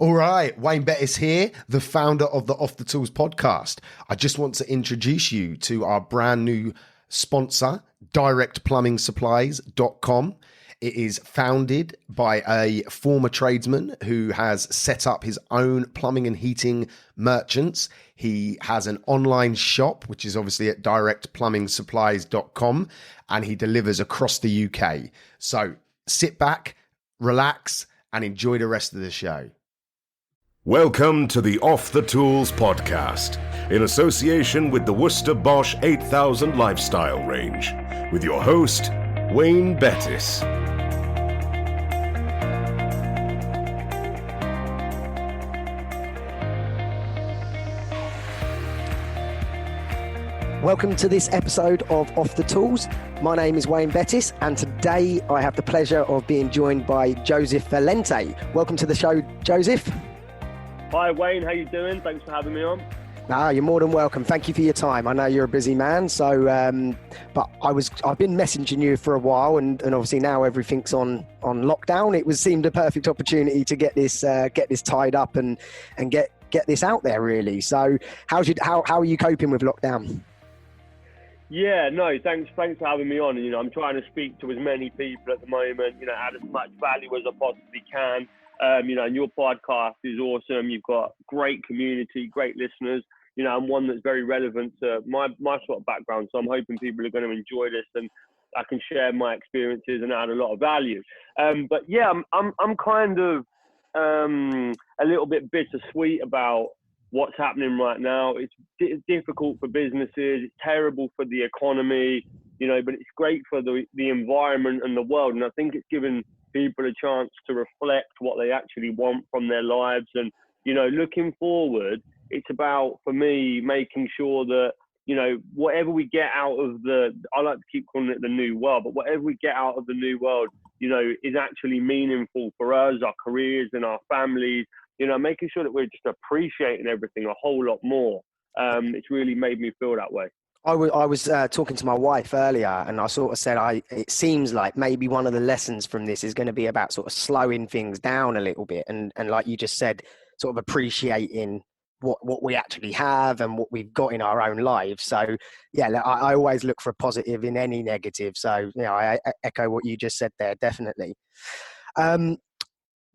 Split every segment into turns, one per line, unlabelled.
All right, Wayne Bettess here, the founder of the Off the Tools podcast. I just want to introduce you to our brand new sponsor, directplumbing.supplies.com. It is founded by a former tradesman who has set up his own plumbing and heating merchants. He has an online shop, which is obviously at directplumbing.supplies.com, and he delivers across the UK. So sit back, relax, and enjoy the rest of the show.
Welcome to the Off the Tools podcast, in association with the Worcester Bosch 8000 Lifestyle Range, with your host, Wayne Bettess.
Welcome to this episode of Off the Tools. My name is Wayne Bettess, and today I have the pleasure of being joined by Joseph Valente. Welcome to the show, Joseph.
Hi Wayne, how you doing? Thanks for having me on.
You're more than welcome. Thank you for your time. I know you're a busy man, so but I've been messaging you for a while, and obviously now everything's on lockdown. It seemed a perfect opportunity to get this tied up and get this out there really. So how are you coping with lockdown?
Yeah, no, thanks for having me on. I'm trying to speak to as many people at the moment, add as much value as I possibly can. And your podcast is awesome. You've got great community, great listeners, and one that's very relevant to my sort of background. So I'm hoping people are going to enjoy this and I can share my experiences and add a lot of value. But yeah, I'm kind of a little bit bittersweet about what's happening right now. It's difficult for businesses. It's terrible for the economy, but it's great for the environment and the world. And I think it's given people a chance to reflect what they actually want from their lives. And, looking forward, it's about, for me, making sure that, whatever we get out of I like to keep calling it the new world, but whatever we get out of the new world, is actually meaningful for us, our careers and our families, making sure that we're just appreciating everything a whole lot more. It's really made me feel that way.
I was talking to my wife earlier, and I sort of said, it seems like maybe one of the lessons from this is going to be about sort of slowing things down a little bit. And like you just said, sort of appreciating what we actually have and what we've got in our own lives. So yeah, I always look for a positive in any negative. So, I echo what you just said there, definitely.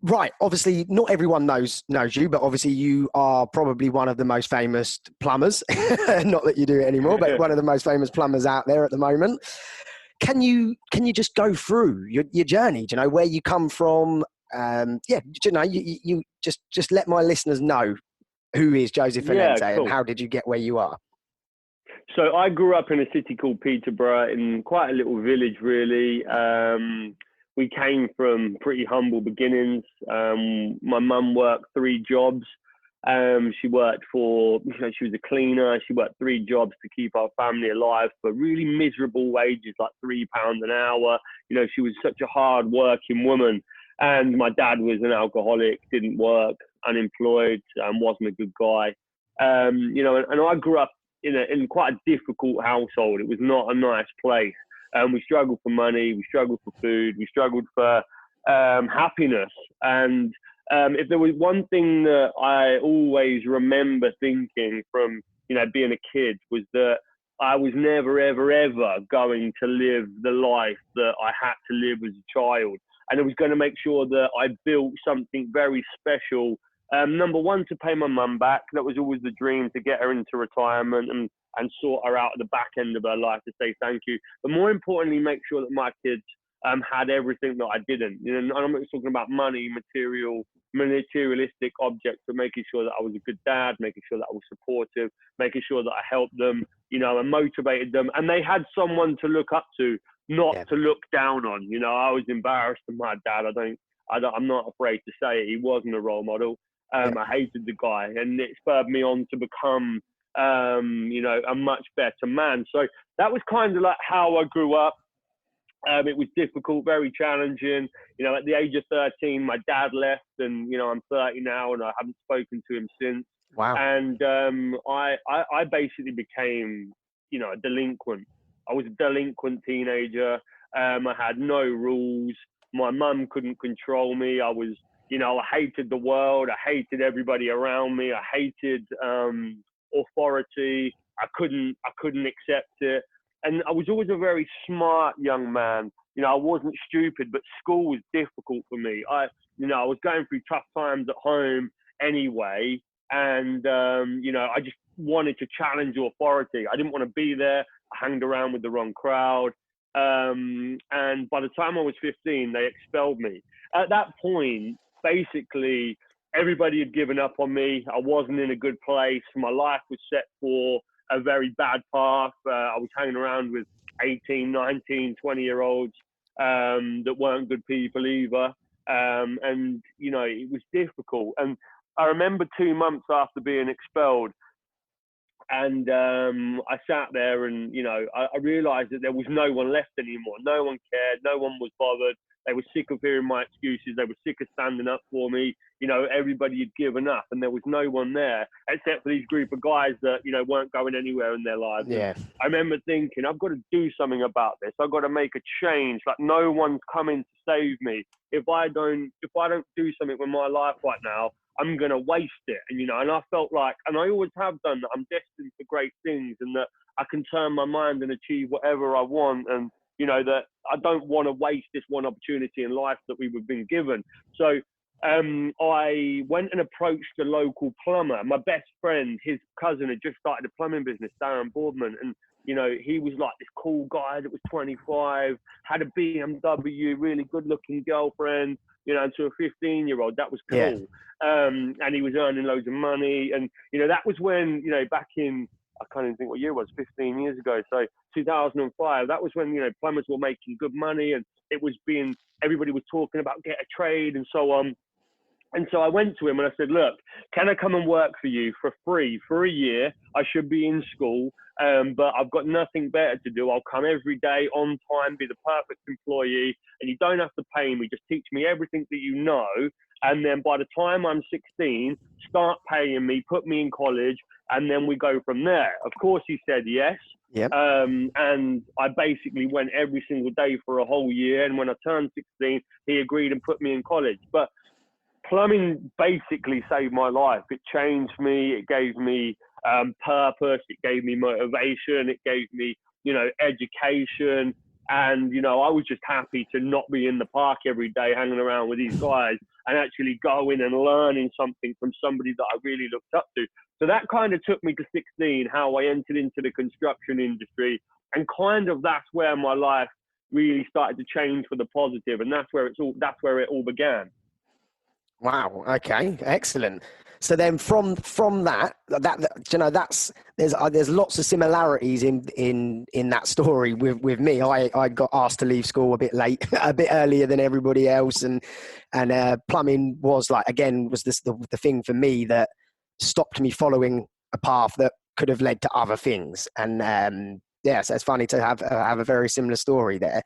Right. Obviously, not everyone knows you, but obviously you are probably one of the most famous plumbers. Not that you do it anymore, but one of the most famous plumbers out there at the moment. Can you just go through your journey? Do you know where you come from? You just let my listeners know who is Joseph Valente, cool. And how did you get where you are?
So I grew up in a city called Peterborough, in quite a little village, really. We came from pretty humble beginnings. My mum worked 3 jobs. She worked she was a cleaner. She worked 3 jobs to keep our family alive for really miserable wages, like £3 an hour. She was such a hard working woman. And my dad was an alcoholic, didn't work, unemployed, wasn't a good guy. And I grew up in quite a difficult household. It was not a nice place. We struggled for money, we struggled for food, we struggled for happiness. And if there was one thing that I always remember thinking from, being a kid, was that I was never, ever, ever going to live the life that I had to live as a child. And I was going to make sure that I built something very special. Number one, to pay my mum back. That was always the dream, to get her into retirement and sort her out at the back end of her life, to say thank you. But more importantly, make sure that my kids had everything that I didn't. And I'm not talking about money, materialistic objects, but making sure that I was a good dad, making sure that I was supportive, making sure that I helped them, and motivated them. And they had someone to look up to, not to look down on. I was embarrassed of my dad. I'm not afraid to say it. He wasn't a role model. I hated the guy, and it spurred me on to become a much better man. So that was kind of like how I grew up. It was difficult, very challenging. At the age of 13, my dad left, and I'm 30 now, and I haven't spoken to him since.
Wow.
And I basically became, a delinquent. I was a delinquent teenager. I had no rules. My mum couldn't control me. I was, I hated the world. I hated everybody around me. I hated authority. I couldn't accept it. And I was always a very smart young man. I wasn't stupid, but school was difficult for me. I was going through tough times at home anyway. And, I just wanted to challenge authority. I didn't want to be there. I hanged around with the wrong crowd. And by the time I was 15, they expelled me. At that point, basically, everybody had given up on me. I wasn't in a good place. My life was set for a very bad path. I was hanging around with 18, 19, 20-year-olds that weren't good people either. And, it was difficult. And I remember 2 months after being expelled, and I sat there and, I realized that there was no one left anymore. No one cared. No one was bothered. They were sick of hearing my excuses. They were sick of standing up for me. Everybody had given up, and there was no one there except for these group of guys that, weren't going anywhere in their lives.
Yeah.
And I remember thinking, I've got to do something about this. I've got to make a change. Like, no one's coming to save me. If I don't do something with my life right now, I'm going to waste it. And, and I felt like, and I always have done, that I'm destined for great things and that I can turn my mind and achieve whatever I want. And, that I don't want to waste this one opportunity in life that we were being given. So I went and approached a local plumber. My best friend, his cousin, had just started a plumbing business, Darren Boardman. And, he was like this cool guy that was 25, had a BMW, really good looking girlfriend, and to a 15-year-old, that was cool.
Yeah.
And he was earning loads of money. And, that was when, back in, I can't even think what year it was, 15 years ago. So 2005, that was when, plumbers were making good money, and everybody was talking about get a trade and so on. And so I went to him and I said, look, can I come and work for you for free for a year? I should be in school, but I've got nothing better to do. I'll come every day on time, be the perfect employee, and you don't have to pay me. Just teach me everything that you know. And then by the time I'm 16, start paying me, put me in college, and then we go from there. Of course, he said yes.
Yep.
And I basically went every single day for a whole year. And when I turned 16, he agreed and put me in college. But plumbing basically saved my life. It changed me. It gave me purpose. It gave me motivation. It gave me, education. And, I was just happy to not be in the park every day hanging around with these guys and actually going and learning something from somebody that I really looked up to. So that kind of took me to 16, how I entered into the construction industry. And kind of that's where my life really started to change for the positive. And that's where it all began.
Wow. Okay. Excellent. So then from that there's lots of similarities in that story with me. I got asked to leave school a bit late, a bit earlier than everybody else, and plumbing was the thing for me that stopped me following a path that could have led to other things. And so it's funny to have a very similar story there.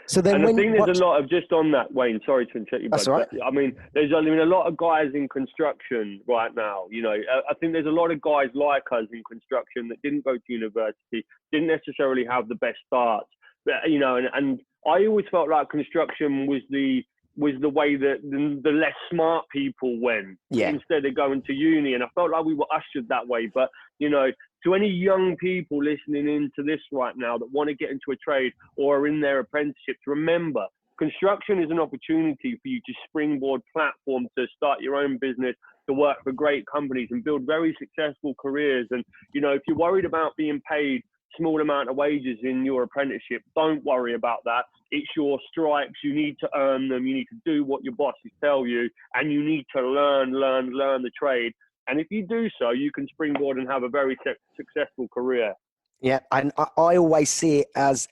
So then,
and I think there's a lot of, just on that, Wayne, sorry to interrupt you,
that's all right.
But I mean, there's a lot of guys in construction right now. I think there's a lot of guys like us in construction that didn't go to university, didn't necessarily have the best starts. But, and I always felt like construction was the way that the less smart people went, instead of going to uni. And I felt like we were ushered that way. But, to any young people listening into this right now that want to get into a trade or are in their apprenticeships, remember, construction is an opportunity for you to springboard platform to start your own business, to work for great companies and build very successful careers. And, if you're worried about being paid small amount of wages in your apprenticeship, don't worry about that. It's your stripes. You need to earn them. You need to do what your bosses tell you, and you need to learn the trade. And if you do so, you can springboard and have a very successful career.
Yeah, and I always see it as,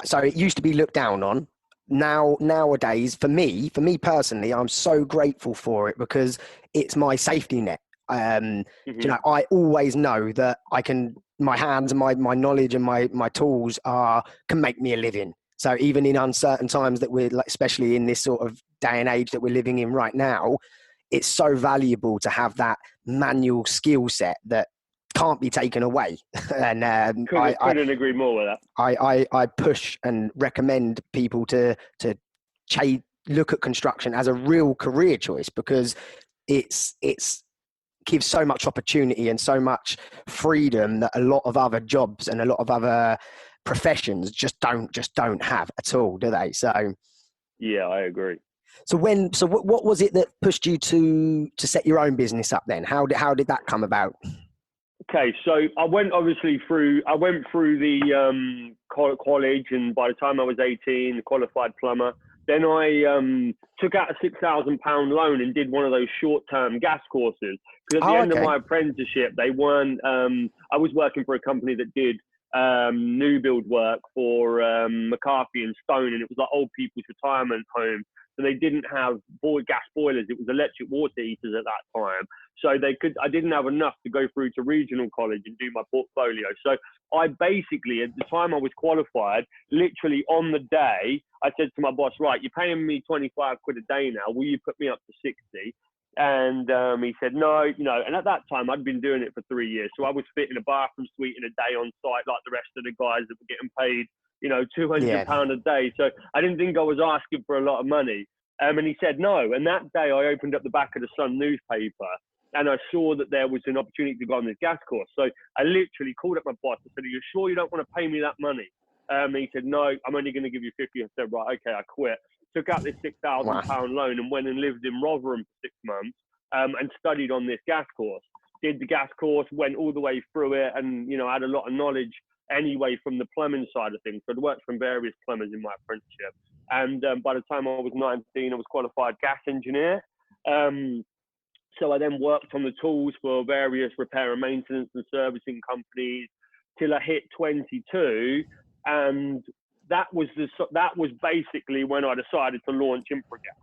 so it used to be looked down on. Nowadays, for me personally, I'm so grateful for it because it's my safety net. I always know that my hands and my knowledge and my tools can make me a living. So even in uncertain times that we're, especially in this sort of day and age that we're living in right now, it's so valuable to have that manual skill set that can't be taken away. And
couldn't agree more with that.
I push and recommend people to look at construction as a real career choice, because it's gives so much opportunity and so much freedom that a lot of other jobs and a lot of other professions just don't have at all, do they? So
yeah, I agree.
So what was it that pushed you to set your own business up then? How did that come about?
Okay, so I went through the college, and by the time I was 18, qualified plumber. Then I took out a £6,000 loan and did one of those short-term gas courses. Because at the end of my apprenticeship, they weren't. I was working for a company that did new build work for McCarthy and Stone, and it was like old people's retirement home. So they didn't have gas boilers. It was electric water heaters at that time. So I didn't have enough to go through to regional college and do my portfolio. So I basically, at the time I was qualified, literally on the day, I said to my boss, right, you're paying me 25 quid a day now. Will you put me up to 60? And he said, no, and at that time I'd been doing it for 3 years. So I was fitting a bathroom suite in a day on site like the rest of the guys that were getting paid, £200 a day. So I didn't think I was asking for a lot of money. And he said no. And that day I opened up the back of the Sun newspaper and I saw that there was an opportunity to go on this gas course. So I literally called up my boss and said, are you sure you don't want to pay me that money? And he said, no, I'm only going to give you 50. I said, right, okay, I quit. Took out this £6,000 loan and went and lived in Rotherham for 6 months and studied on this gas course. Did the gas course, went all the way through it, and I had a lot of knowledge anyway from the plumbing side of things. So I'd worked from various plumbers in my apprenticeship. And by the time I was 19, I was qualified gas engineer. So I then worked on the tools for various repair and maintenance and servicing companies till I hit 22. And that was basically when I decided to launch Impra Gas.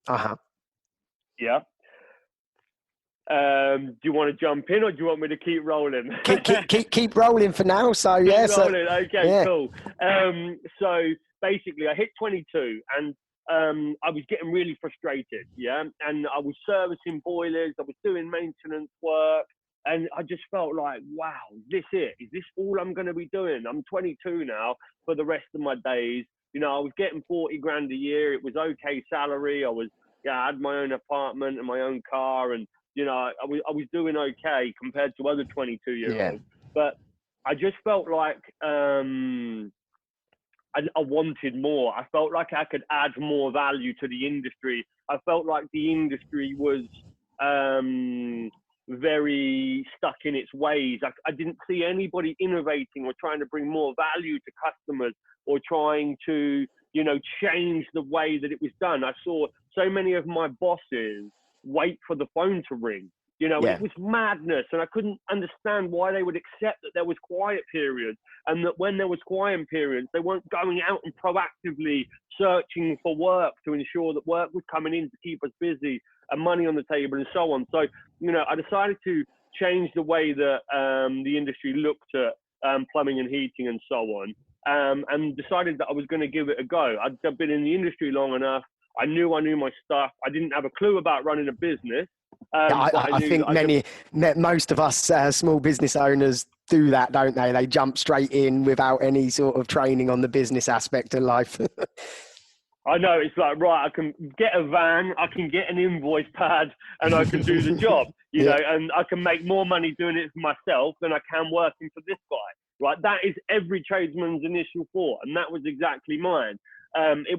Uh-huh.
Yeah. Do you want to jump in, or do you want me to keep rolling?
keep rolling for now. So yeah.
Keep rolling. Okay, yeah. Cool. So basically, I hit 22, and I was getting really frustrated. Yeah, and I was servicing boilers. I was doing maintenance work, and I just felt like, wow, is this all I'm going to be doing? I'm 22 now for the rest of my days. I was getting 40 grand a year. It was okay salary. I had my own apartment and my own car, and I was doing okay compared to other 22-year-olds. But I just felt like I wanted more. I felt like I could add more value to the industry. I felt like the industry was very stuck in its ways. I didn't see anybody innovating or trying to bring more value to customers or trying to, change the way that it was done. I saw so many of my bosses wait for the phone to ring. It was madness, and I couldn't understand why they would accept that there was quiet periods, and that when there was quiet periods, they weren't going out and proactively searching for work to ensure that work was coming in to keep us busy and money on the table and so on. So, I decided to change the way that the industry looked at plumbing and heating and so on, and decided that I was going to give it a go. I'd been in the industry long enough. I knew my stuff. I didn't have a clue about running a business.
I think most of us small business owners do that, don't they? They jump straight in without any sort of training on the business aspect of life.
I know, it's like, right, I can get a van, I can get an invoice pad, and I can do the job, you know, and I can make more money doing it for myself than I can working for this guy. Right, that is every tradesman's initial thought, and that was exactly mine.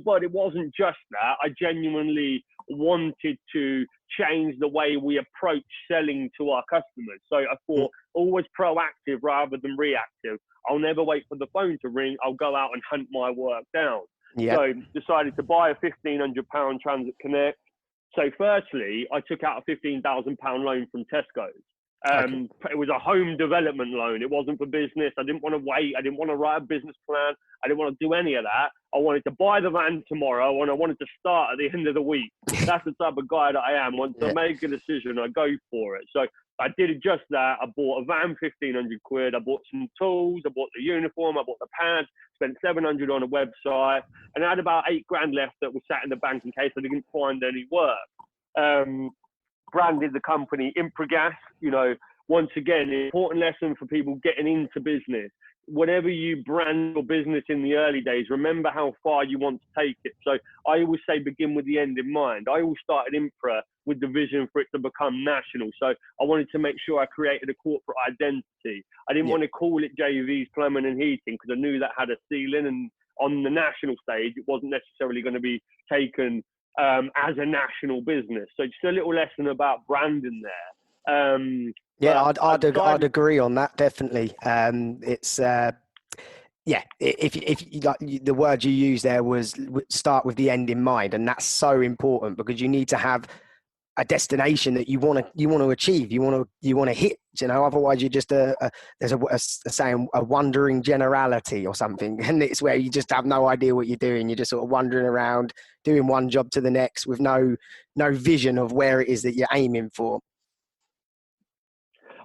But it wasn't just that. I genuinely wanted to change the way we approach selling to our customers. So I thought, always proactive rather than reactive. I'll never wait for the phone to ring. I'll go out and hunt my work down. Yep. So decided to buy a £1,500 Transit Connect. So firstly, I took out a £15,000 loan from Tesco's. It was a home development loan. It wasn't for business. I didn't want to wait. I didn't want to write a business plan. I didn't want to do any of that. I wanted to buy the van tomorrow, and I wanted to start at the end of the week. That's the type of guy that I am. Once I make a decision, I go for it. So I did just that. I bought a van, 1,500 quid. I bought some tools. I bought the uniform. I bought the pads. Spent 700 on a website, and I had about 8 grand left that was sat in the bank in case I didn't find any work. Branded the company Impra Gas. You know, once again, an important lesson for people getting into business. whatever you brand your business in the early days, remember how far you want to take it. So I always say begin with the end in mind. I always started Impra with the vision for it to become national. So I wanted to make sure I created a corporate identity. I didn't want to call it JV's Plumbing and Heating because I knew that had a ceiling, and on the national stage, it wasn't necessarily going to be taken as a national business. So just a little lesson about branding there.
Yeah, I'd agree on that, definitely. It's if you, like, the word you used there was start with the end in mind, and that's so important because you need to have a destination that you want to achieve, you want to hit. Otherwise you're just there's a saying, a wandering generality or something, and it's where you just have no idea what you're doing. You're just sort of wandering around doing one job to the next with no vision of where it is that you're aiming for.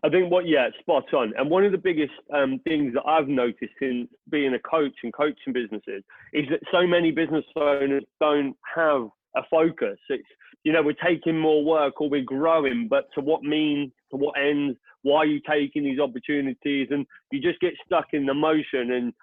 I think spot on. And one of the biggest things that I've noticed in being a coach and coaching businesses is that so many business owners don't have a focus. It's, we're taking more work or we're growing, but to what means, to what ends, why are you taking these opportunities? And you just get stuck in the motion and,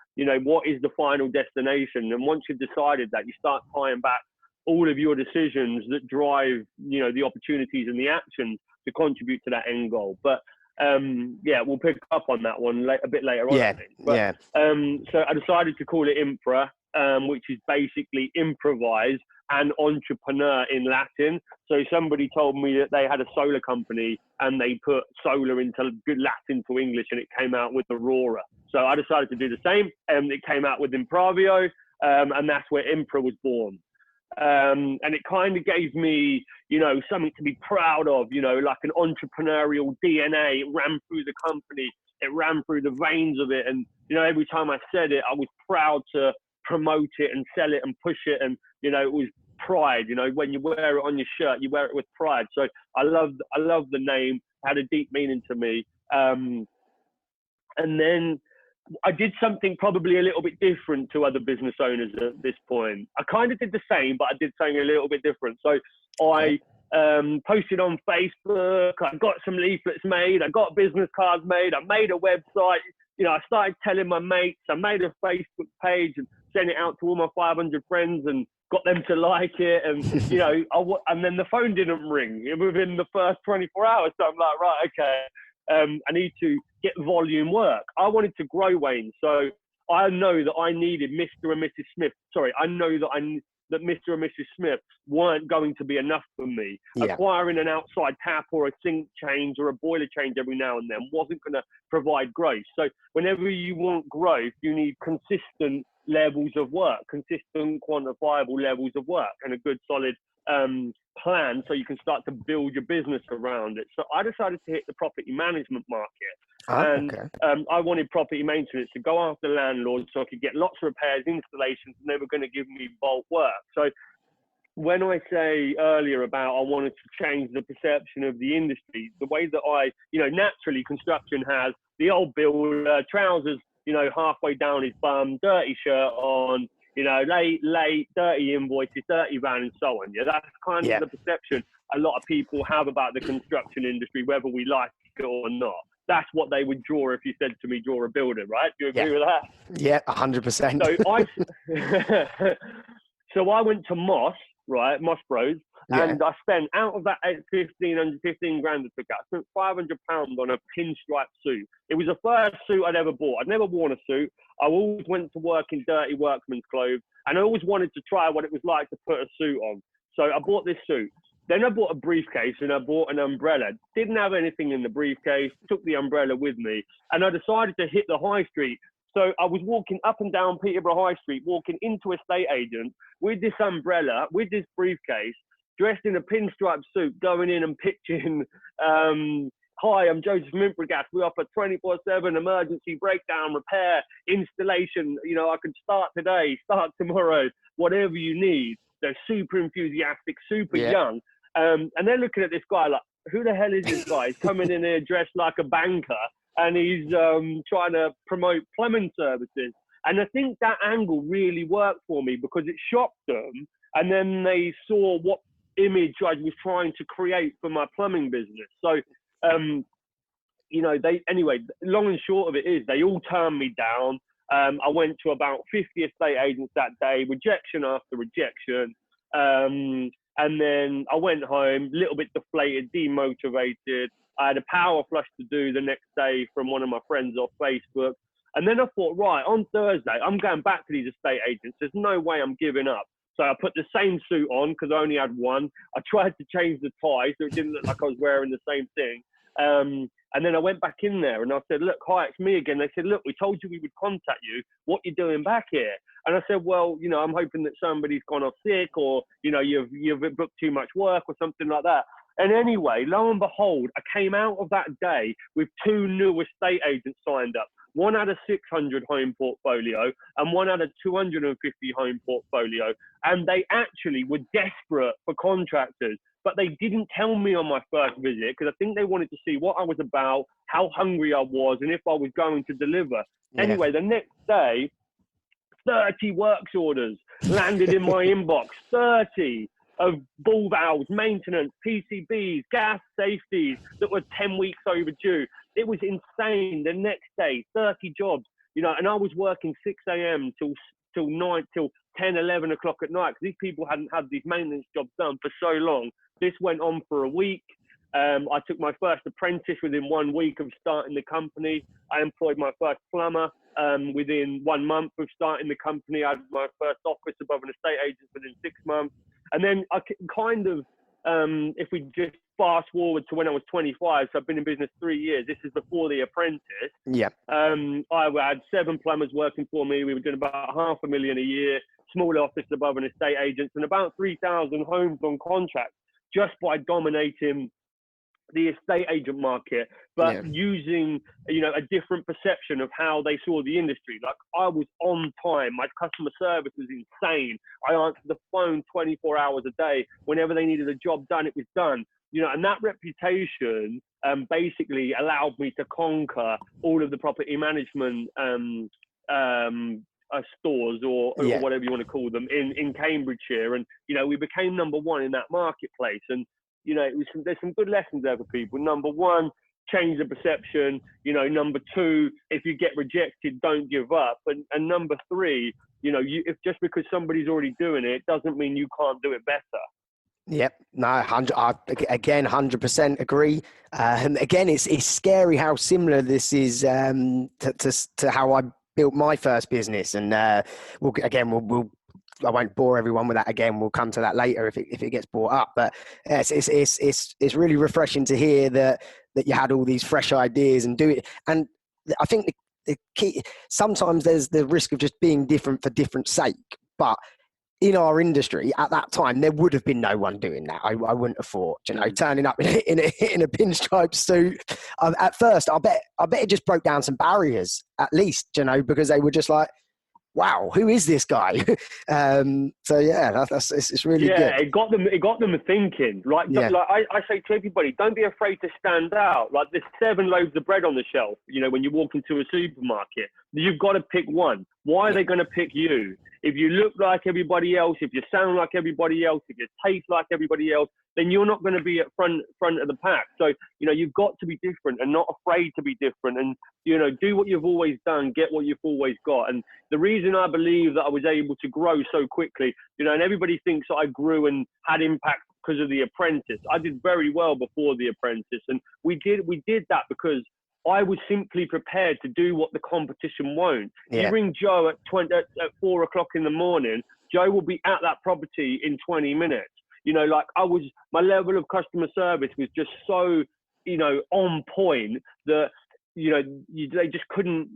what is the final destination? And once you've decided that, you start tying back all of your decisions that drive, the opportunities and the actions to contribute to that end goal. But we'll pick up on that one a bit later on. I think. But, so I decided to call it Impra, which is basically improvise and entrepreneur in Latin. So somebody told me that they had a solar company and they put solar into good Latin to English, and it came out with Aurora. So I decided to do the same, and it came out with Impravio, and that's where Impra was born. And it kind of gave me, something to be proud of, like an entrepreneurial DNA. It ran through the company. It ran through the veins of it. And, every time I said it, I was proud to promote it and sell it and push it. And, it was pride. When you wear it on your shirt, you wear it with pride. So I love the name. It had a deep meaning to me. And then I did something probably a little bit different to other business owners at this point. I kind of did the same, but I did something a little bit different. So I posted on Facebook. I got some leaflets made. I got business cards made. I made a website. I started telling my mates. I made a Facebook page and sent it out to all my 500 friends and got them to like it. And, and then the phone didn't ring within the first 24 hours. So I'm like, right, okay. I need to get volume work. I wanted to grow, Wayne. So I know that I needed Mr. and Mrs. Smith. Sorry, I know that Mr. and Mrs. Smith weren't going to be enough for me. Yeah. Acquiring an outside tap or a sink change or a boiler change every now and then wasn't going to provide growth. So whenever you want growth, you need consistent levels of work, consistent quantifiable levels of work, and a good solid plan so you can start to build your business around it. So I decided to hit the property management market. I wanted property maintenance to go after landlords so I could get lots of repairs, installations, and they were going to give me bulk work. So when I say earlier about I wanted to change the perception of the industry, the way that naturally construction has the old builder, trousers, halfway down his bum, dirty shirt on, late, dirty invoices, dirty van, and so on. Yeah, that's kind of the perception a lot of people have about the construction industry, whether we like it or not. That's what they would draw if you said to me, draw a builder, right? Do you agree with that?
Yeah, 100%.
So I went to Moss, right, Moss Bros, and I spent, out of that 15 grand I took out, I spent £500 on a pinstripe suit. It was the first suit I'd ever bought. I'd never worn a suit. I always went to work in dirty workman's clothes, and I always wanted to try what it was like to put a suit on. So I bought this suit. Then I bought a briefcase and I bought an umbrella. Didn't have anything in the briefcase, took the umbrella with me, and I decided to hit the high street. So I was walking up and down Peterborough High Street, walking into estate agents with this umbrella, with this briefcase, dressed in a pinstripe suit, going in and pitching, hi, I'm Joseph from Impra Gas. We offer 24/7 emergency breakdown, repair, installation. I could start today, start tomorrow, whatever you need. They're super enthusiastic, super young. And they're looking at this guy like, who the hell is this guy? He's coming in here dressed like a banker, and he's trying to promote plumbing services. And I think that angle really worked for me because it shocked them. And then they saw what image I was trying to create for my plumbing business. So, anyway, long and short of it is they all turned me down. I went to about 50 estate agents that day, rejection after rejection. And then I went home, a little bit deflated, demotivated. I had a power flush to do the next day from one of my friends off Facebook. And then I thought, right, on Thursday, I'm going back to these estate agents. There's no way I'm giving up. So I put the same suit on because I only had one. I tried to change the tie so it didn't look like I was wearing the same thing. And then I went back in there and I said, look, hi, it's me again. They said, look, we told you we would contact you. What are you doing back here? And I said, well, I'm hoping that somebody's gone off sick or, you've booked too much work or something like that. And anyway, lo and behold, I came out of that day with 2 new estate agents signed up. One had a 600 home portfolio and one had a 250 home portfolio. And they actually were desperate for contractors, but they didn't tell me on my first visit because I think they wanted to see what I was about, how hungry I was, and if I was going to deliver. Yeah. Anyway, the next day, 30 works orders landed in my inbox, 30 of ball valves, maintenance, PCBs, gas safeties that were 10 weeks overdue. It was insane. The next day, 30 jobs, and I was working 6 a.m. till 10, 11 o'clock at night because these people hadn't had these maintenance jobs done for so long. This went on for a week. I took my first apprentice within 1 week of starting the company. I employed my first plumber within 1 month of starting the company. I had my first office above an estate agent within 6 months. And then I kind of, if we just fast forward to when I was 25, so I've been in business 3 years. This is before the apprentice.
Yeah.
I had 7 plumbers working for me. We were doing about $500,000 a year, small office above an estate agent, and about 3,000 homes on contract just by dominating the estate agent market, but using, a different perception of how they saw the industry. Like I was on time. My customer service was insane. I answered the phone 24 hours a day. Whenever they needed a job done, it was done. And that reputation basically allowed me to conquer all of the property management stores or whatever you want to call them in Cambridgeshire. And, we became number 1 in that marketplace. And, there's some good lessons there for people. Number 1, change the perception. Number 2, if you get rejected, don't give up. And number 3, if just because somebody's already doing it doesn't mean you can't do it better.
Yep. No, 100% agree. Again, it's scary how similar this is to how I built my first business. And we'll I won't bore everyone with that again. We'll come to that later if it gets brought up. But it's really refreshing to hear that you had all these fresh ideas and do it. And I think the key, sometimes there's the risk of just being different for different sake. But in our industry at that time, there would have been no one doing that. I wouldn't have thought, turning up in a pinstripe suit. At first, I bet it just broke down some barriers at least, because they were just like, wow, who is this guy? So yeah, it's really good.
Yeah, it got them thinking. Like I say to everybody, don't be afraid to stand out. Like there's 7 loaves of bread on the shelf. When you walk into a supermarket, you've got to pick one. Why are they going to pick you? If you look like everybody else, if you sound like everybody else, if you taste like everybody else, then you're not going to be at front of the pack. So, you've got to be different and not afraid to be different and, do what you've always done, get what you've always got. And the reason I believe that I was able to grow so quickly, and everybody thinks I grew and had impact because of the apprentice. I did very well before the apprentice. And we did that because I was simply prepared to do what the competition won't. Yeah. You ring Joe at 4 o'clock in the morning, Joe will be at that property in 20 minutes. My level of customer service was just so, on point that, they just couldn't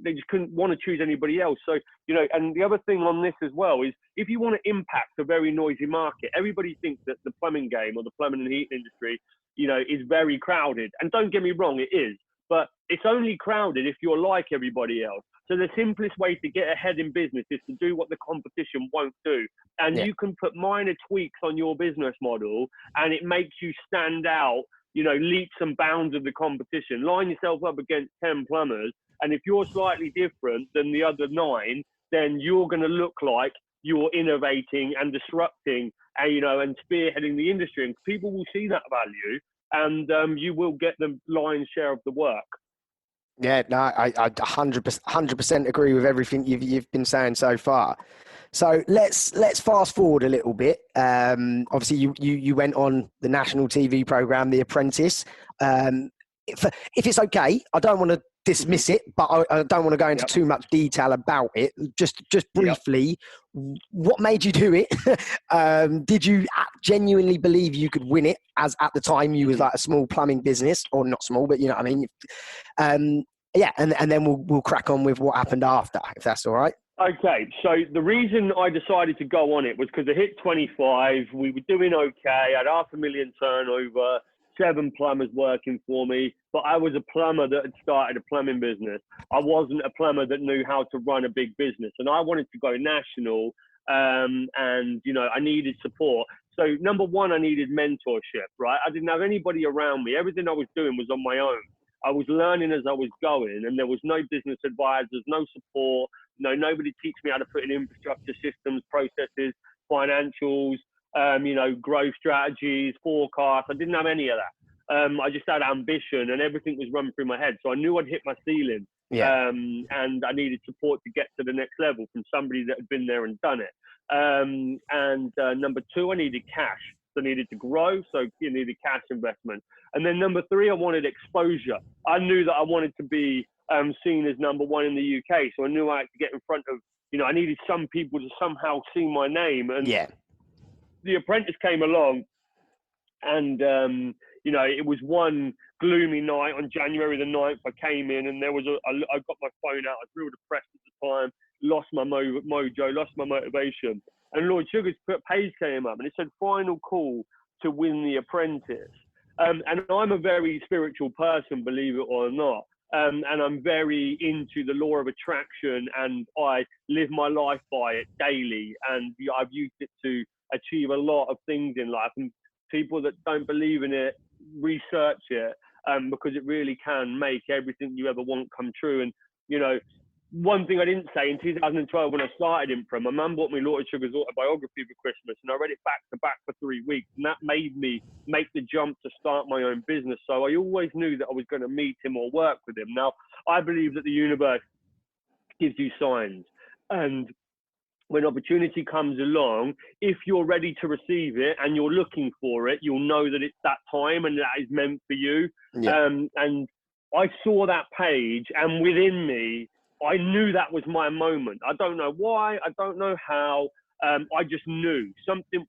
want to choose anybody else. So, and the other thing on this as well is if you want to impact a very noisy market, everybody thinks that the plumbing game or the plumbing and heating industry, is very crowded. And don't get me wrong, it is. But it's only crowded if you're like everybody else. So the simplest way to get ahead in business is to do what the competition won't do. And you can put minor tweaks on your business model and it makes you stand out, leaps and bounds of the competition. Line yourself up against 10 plumbers. And if you're slightly different than the other 9, then you're going to look like you're innovating and disrupting, and spearheading the industry. And people will see that value. And you will get the lion's share of the work.
Yeah, no, I 100% agree with everything you've been saying so far. So let's fast forward a little bit. Obviously, you went on the national TV program, The Apprentice. If it's okay, I don't want to dismiss it, but I don't want to go into too much detail about it. Just briefly, what made you do it? Did you genuinely believe you could win it? As at the time you was like a small plumbing business, or not small, but you know what I mean. Yeah, and then we'll crack on with what happened after, if that's all right.
Okay, so the reason I decided to go on it was because I hit 25. We were doing okay. I had $500,000 turnover, 7 plumbers working for me, but I was a plumber that had started a plumbing business. I wasn't a plumber that knew how to run a big business, and I wanted to go national. And you know, I needed support. So number one, I needed mentorship. Right, I didn't have anybody around me. Everything I was doing was on my own. I was learning as I was going, and there was no business advisors, no support. Nobody teach me how to put in infrastructure, systems, processes, financials, growth strategies, forecasts. I didn't have any of that. I just had ambition, and everything was running through my head. So I knew I'd hit my ceiling, and I needed support to get to the next level from somebody that had been there and done it. Number two, I needed cash. So I needed to grow, so you needed cash investment. And then number three, I wanted exposure. I knew that I wanted to be seen as number one in the UK. So I knew I had to get in front of, I needed some people to somehow see my name. And The Apprentice came along, and, it was one gloomy night on January the 9th. I came in, and there was I got my phone out. I was real depressed at the time, lost my mojo, lost my motivation. And Lord Sugar's page came up, and it said, final call to win The Apprentice. And I'm a very spiritual person, believe it or not. And I'm very into the law of attraction, and I live my life by it daily. And I've used it to achieve a lot of things in life. And people that don't believe in it, research it, because it really can make everything you ever want come true. And, one thing I didn't say, in 2012 when I started Impra, my mum bought me Lord Sugar's autobiography for Christmas, and I read it back to back for 3 weeks, and that made me make the jump to start my own business. So I always knew that I was going to meet him or work with him. Now, I believe that the universe gives you signs, and when opportunity comes along, if you're ready to receive it and you're looking for it, you'll know that it's that time and that is meant for you. And I saw that page, and within me, I knew that was my moment. I don't know why. I don't know how. I just knew something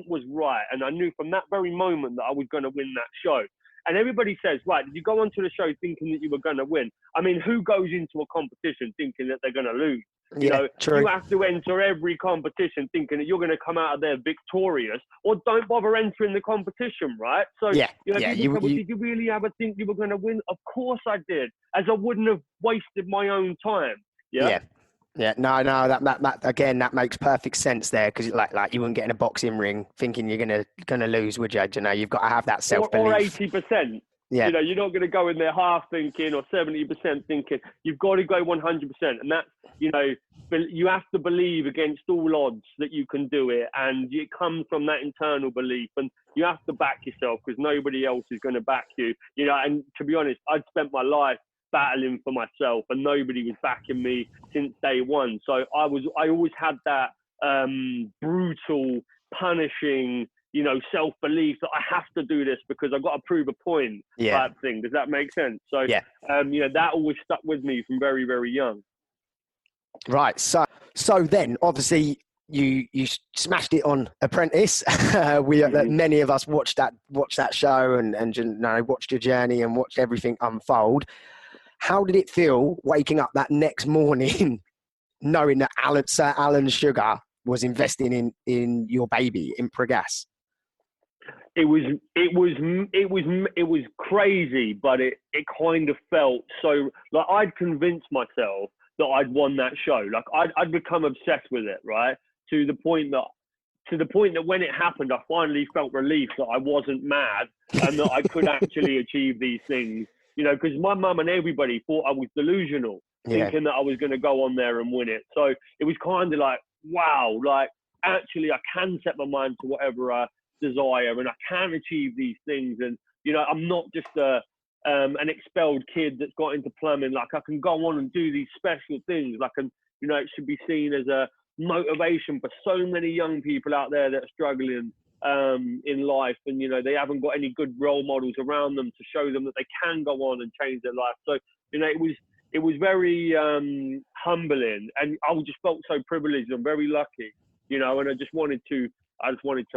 was right. And I knew from that very moment that I was going to win that show. And everybody says, right, did you go onto the show thinking that you were going to win? I mean, who goes into a competition thinking that they're going to lose?
True.
You have to enter every competition thinking that you're going to come out of there victorious, or don't bother entering the competition, right? So, did you really ever think you were going to win? Of course I did, as I wouldn't have wasted my own time.
Yeah. No, that again, that makes perfect sense there, because like you wouldn't get in a boxing ring thinking you're gonna lose, would you? You've got to have that self-belief.
Or 80%. You're not going to go in there half thinking or 70% thinking. You've got to go 100%. And that's, you have to believe against all odds that you can do it. And it comes from that internal belief. And you have to back yourself, because nobody else is going to back you. And to be honest, I'd spent my life battling for myself, and nobody was backing me since day one. So I always had that brutal, punishing, self-belief that I have to do this because I've got to prove a point type thing. Does that make sense? So, that always stuck with me from very, very young.
Right. So then obviously you smashed it on Apprentice. Many of us watched that show and watched your journey and watched everything unfold. How did it feel waking up that next morning knowing that Sir Alan Sugar was investing in your baby, Impra Gas?
It was crazy, but it kind of felt so, like I'd convinced myself that I'd won that show. Like I'd become obsessed with it, right? To the point that when it happened, I finally felt relief that I wasn't mad and that I could actually achieve these things. Because my mum and everybody thought I was delusional, thinking that I was going to go on there and win it. So it was kind of like, wow, like actually I can set my mind to whatever I desire, and I can achieve these things. And, I'm not just a an expelled kid that's got into plumbing. Like, I can go on and do these special things. Like, and you know, it should be seen as a motivation for so many young people out there that are struggling in life, and you know, they haven't got any good role models around them to show them that they can go on and change their life. So you know, it was very humbling, and I just felt so privileged and very lucky, you know, and I just wanted to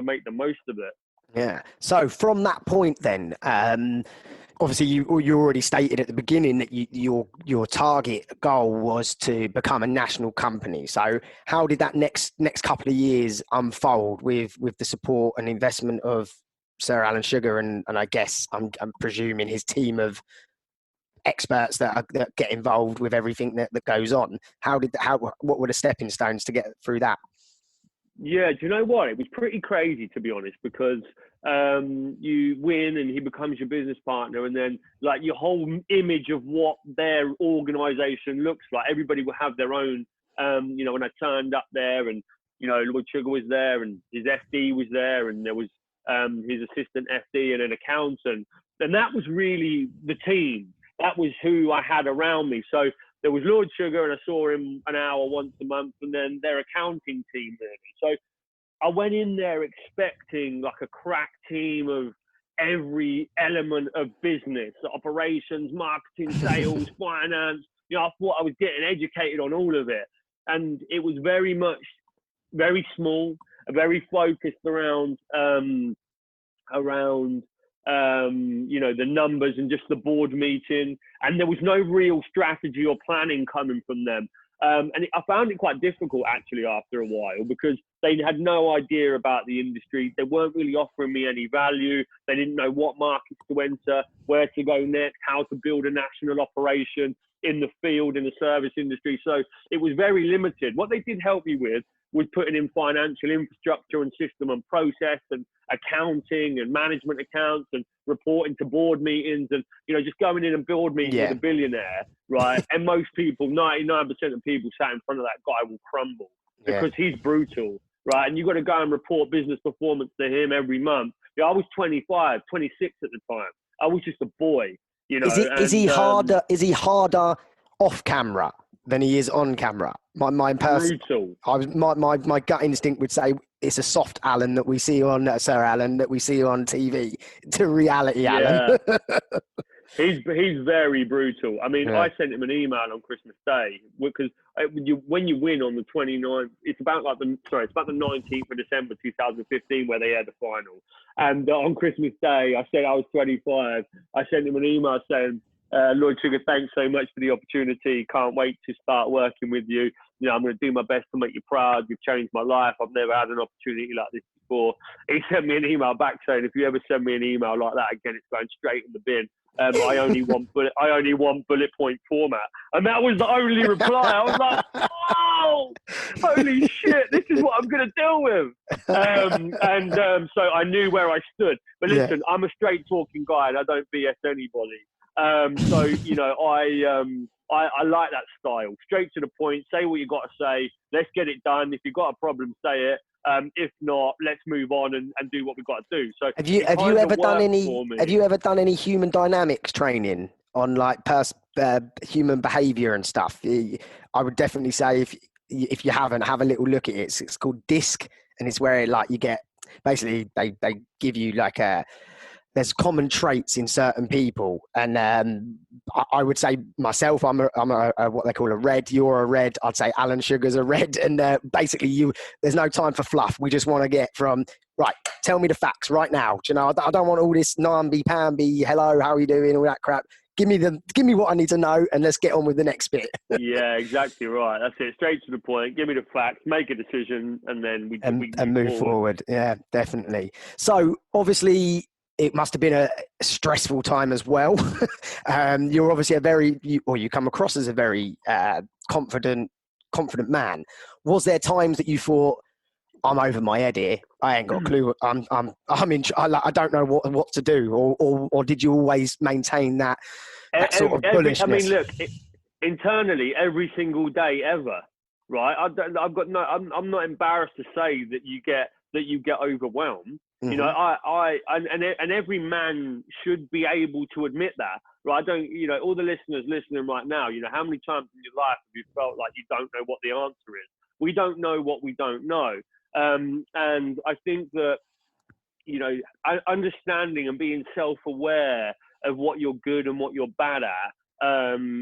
make the most of it.
Yeah. So from that point then, obviously you already stated at the beginning that your target goal was to become a national company. So how did that next couple of years unfold with the support and investment of Sir Alan Sugar and I guess I'm presuming his team of experts that get involved with everything that goes on? What were the stepping stones to get through that?
Yeah, do you know what? It was pretty crazy, to be honest, because you win and he becomes your business partner, and then like your whole image of what their organization looks like, everybody will have their own. You know, when I turned up there, and you know, Lord Sugar was there, and his FD was there, and there was his assistant FD and an accountant, and that was really the team. That was who I had around me. So there was Lord Sugar, and I saw him an hour once a month, and then their accounting team really. So I went in there expecting like a crack team of every element of business, operations, marketing, sales, finance. You know, I thought I was getting educated on all of it. And it was very small, very focused around, you know, the numbers and just the board meeting, and there was no real strategy or planning coming from them. And I found it quite difficult actually after a while, because they had no idea about the industry. They weren't really offering me any value. They didn't know what markets to enter, where to go next, how to build a national operation in the field, in the service industry. So it was very limited. What they did help me with was putting in financial infrastructure and system and process and accounting and management accounts and reporting to board meetings and, you know, just going in and board meeting with a billionaire, right? And most people, 99% of people sat in front of that guy will crumble because he's brutal, right? And you've got to go and report business performance to him every month. Yeah, I was 25, 26 at the time. I was just a boy, you know. Is he
harder off camera than he is on camera? My gut instinct would say it's a soft Alan that we see on Sir Alan that we see on TV to reality Alan.
He's very brutal. I mean, I sent him an email on Christmas Day because when you win on the 29th, it's about the 19th of December 2015 where they had the final. And on Christmas Day, I said I was 25. I sent him an email saying, Lord Sugar, thanks so much for the opportunity. Can't wait to start working with you. You know, I'm going to do my best to make you proud. You've changed my life. I've never had an opportunity like this before. He sent me an email back saying, if you ever send me an email like that again, it's going straight in the bin. I only want bullet point format. And that was the only reply. I was like, oh, holy shit, this is what I'm going to deal with. So I knew where I stood. But listen, I'm a straight talking guy and I don't BS anybody. So, you know, I like that style. Straight to the point, say what you got to say. Let's get it done. If you've got a problem, say it. If not, let's move on and do what we've got to do. So have you ever done any human dynamics training on like human behavior and stuff?
I would definitely say if you haven't, have a little look at it. It's called DISC, and it's where like you get basically they give you like there's common traits in certain people, and I would say myself, I'm a what they call a red. You're a red. I'd say Alan Sugar's a red, and basically there's no time for fluff. We just want to get from right. Tell me the facts right now. Do you know, I don't want all this namby-pamby. Hello, how are you doing? All that crap. Give me what I need to know, and let's get on with the next bit.
Yeah, exactly right. That's it. Straight to the point. Give me the facts. Make a decision, and then we
move forward. Yeah, definitely. So obviously, it must have been a stressful time as well. You're obviously you come across as a very confident man. Was there times that you thought, I'm over my head here. I ain't got a clue. I don't know what to do, or did you always maintain that sort of bullishness?
I mean, look, internally, every single day ever, right? I'm not embarrassed to say that you get overwhelmed. You know, and every man should be able to admit that. Right? I don't, you know, all the listeners listening right now, you know, how many times in your life have you felt like you don't know what the answer is? We don't know what we don't know. And I think that, you know, understanding and being self-aware of what you're good and what you're bad at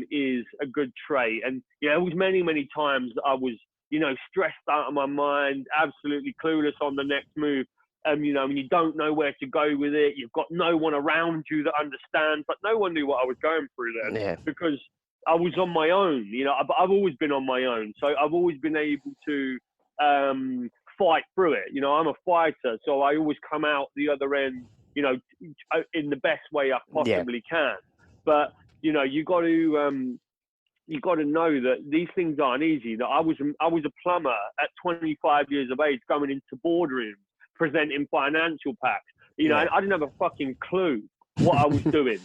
is a good trait. And, you know, it was many, many times that I was, you know, stressed out of my mind, absolutely clueless on the next move. You know, and you don't know where to go with it. You've got no one around you that understands, but no one knew what I was going through then because I was on my own. You know, I've always been on my own. So I've always been able to fight through it. You know, I'm a fighter, so I always come out the other end, you know, in the best way I possibly can. But, you know, you got to know that these things aren't easy. That I was a plumber at 25 years of age going into boardrooms, presenting financial packs. You know, and I didn't have a fucking clue what I was doing.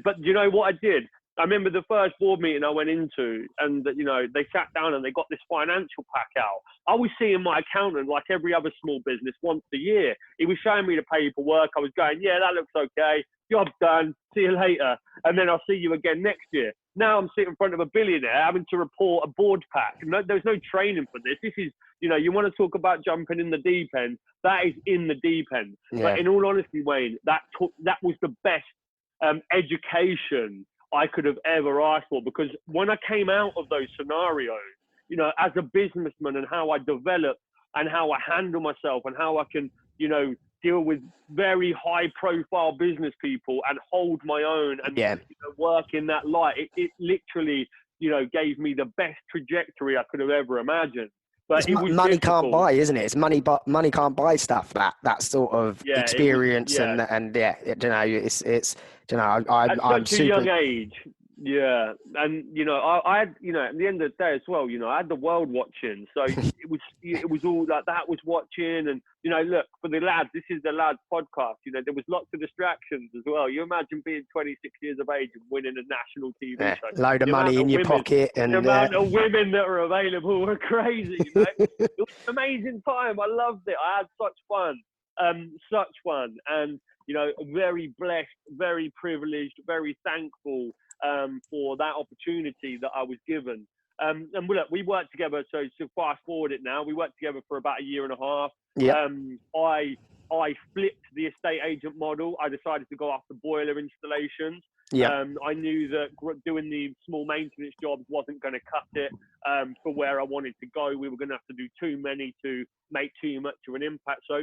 But you know what I did? I remember the first board meeting I went into, and you know, they sat down and they got this financial pack out. I was seeing my accountant like every other small business once a year. He was showing me the paperwork. I was going, yeah, that looks okay. Job's done. See you later. And then I'll see you again next year. Now I'm sitting in front of a billionaire having to report a board pack. No, there's no training for this. This is, you know, you want to talk about jumping in the deep end. That is in the deep end. But in all honesty, Wayne, that was the best education I could have ever asked for, because when I came out of those scenarios, you know, as a businessman and how I develop and how I handle myself and how I can, you know, deal with very high profile business people and hold my own and you know, work in that light, it literally, you know, gave me the best trajectory I could have ever imagined. But it was
money
difficult.
can't buy, isn't it? It's money, but money can't buy stuff. That sort of experience and you know, it's you know, I'm
such a young age. Yeah, and you know, I had, you know, at the end of the day as well, you know, I had the world watching, so it was all like that was watching, and you know, look, for the lads, this is the lads podcast. You know, there was lots of distractions as well. You imagine being 26 years of age and winning a national TV show,
load of money in your pocket, and
the amount of women that are available were crazy. You know, it was an amazing time. I loved it. I had such fun, and you know, very blessed, very privileged, very thankful for that opportunity that I was given. And look, we worked together. So to fast forward it now, we worked together for about a year and a half. I flipped the estate agent model. I decided to go after boiler installations. I knew that doing the small maintenance jobs wasn't going to cut it for where I wanted to go. We were going to have to do too many to make too much of an impact. So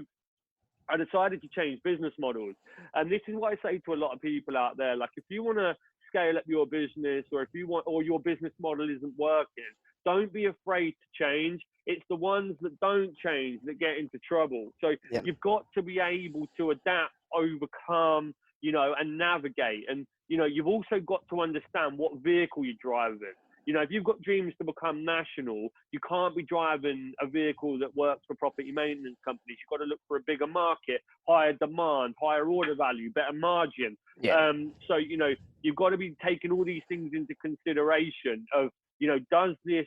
I decided to change business models. And this is what I say to a lot of people out there. Like, if you want to scale up your business, or if you want, or your business model isn't working, don't be afraid to change. It's the ones that don't change that get into trouble. So you've got to be able to adapt, overcome, you know, and navigate. And, you know, you've also got to understand what vehicle you're driving. You know, if you've got dreams to become national, you can't be driving a vehicle that works for property maintenance companies. You've got to look for a bigger market, higher demand, higher order value, better margin. So, you know, you've got to be taking all these things into consideration of, you know, does this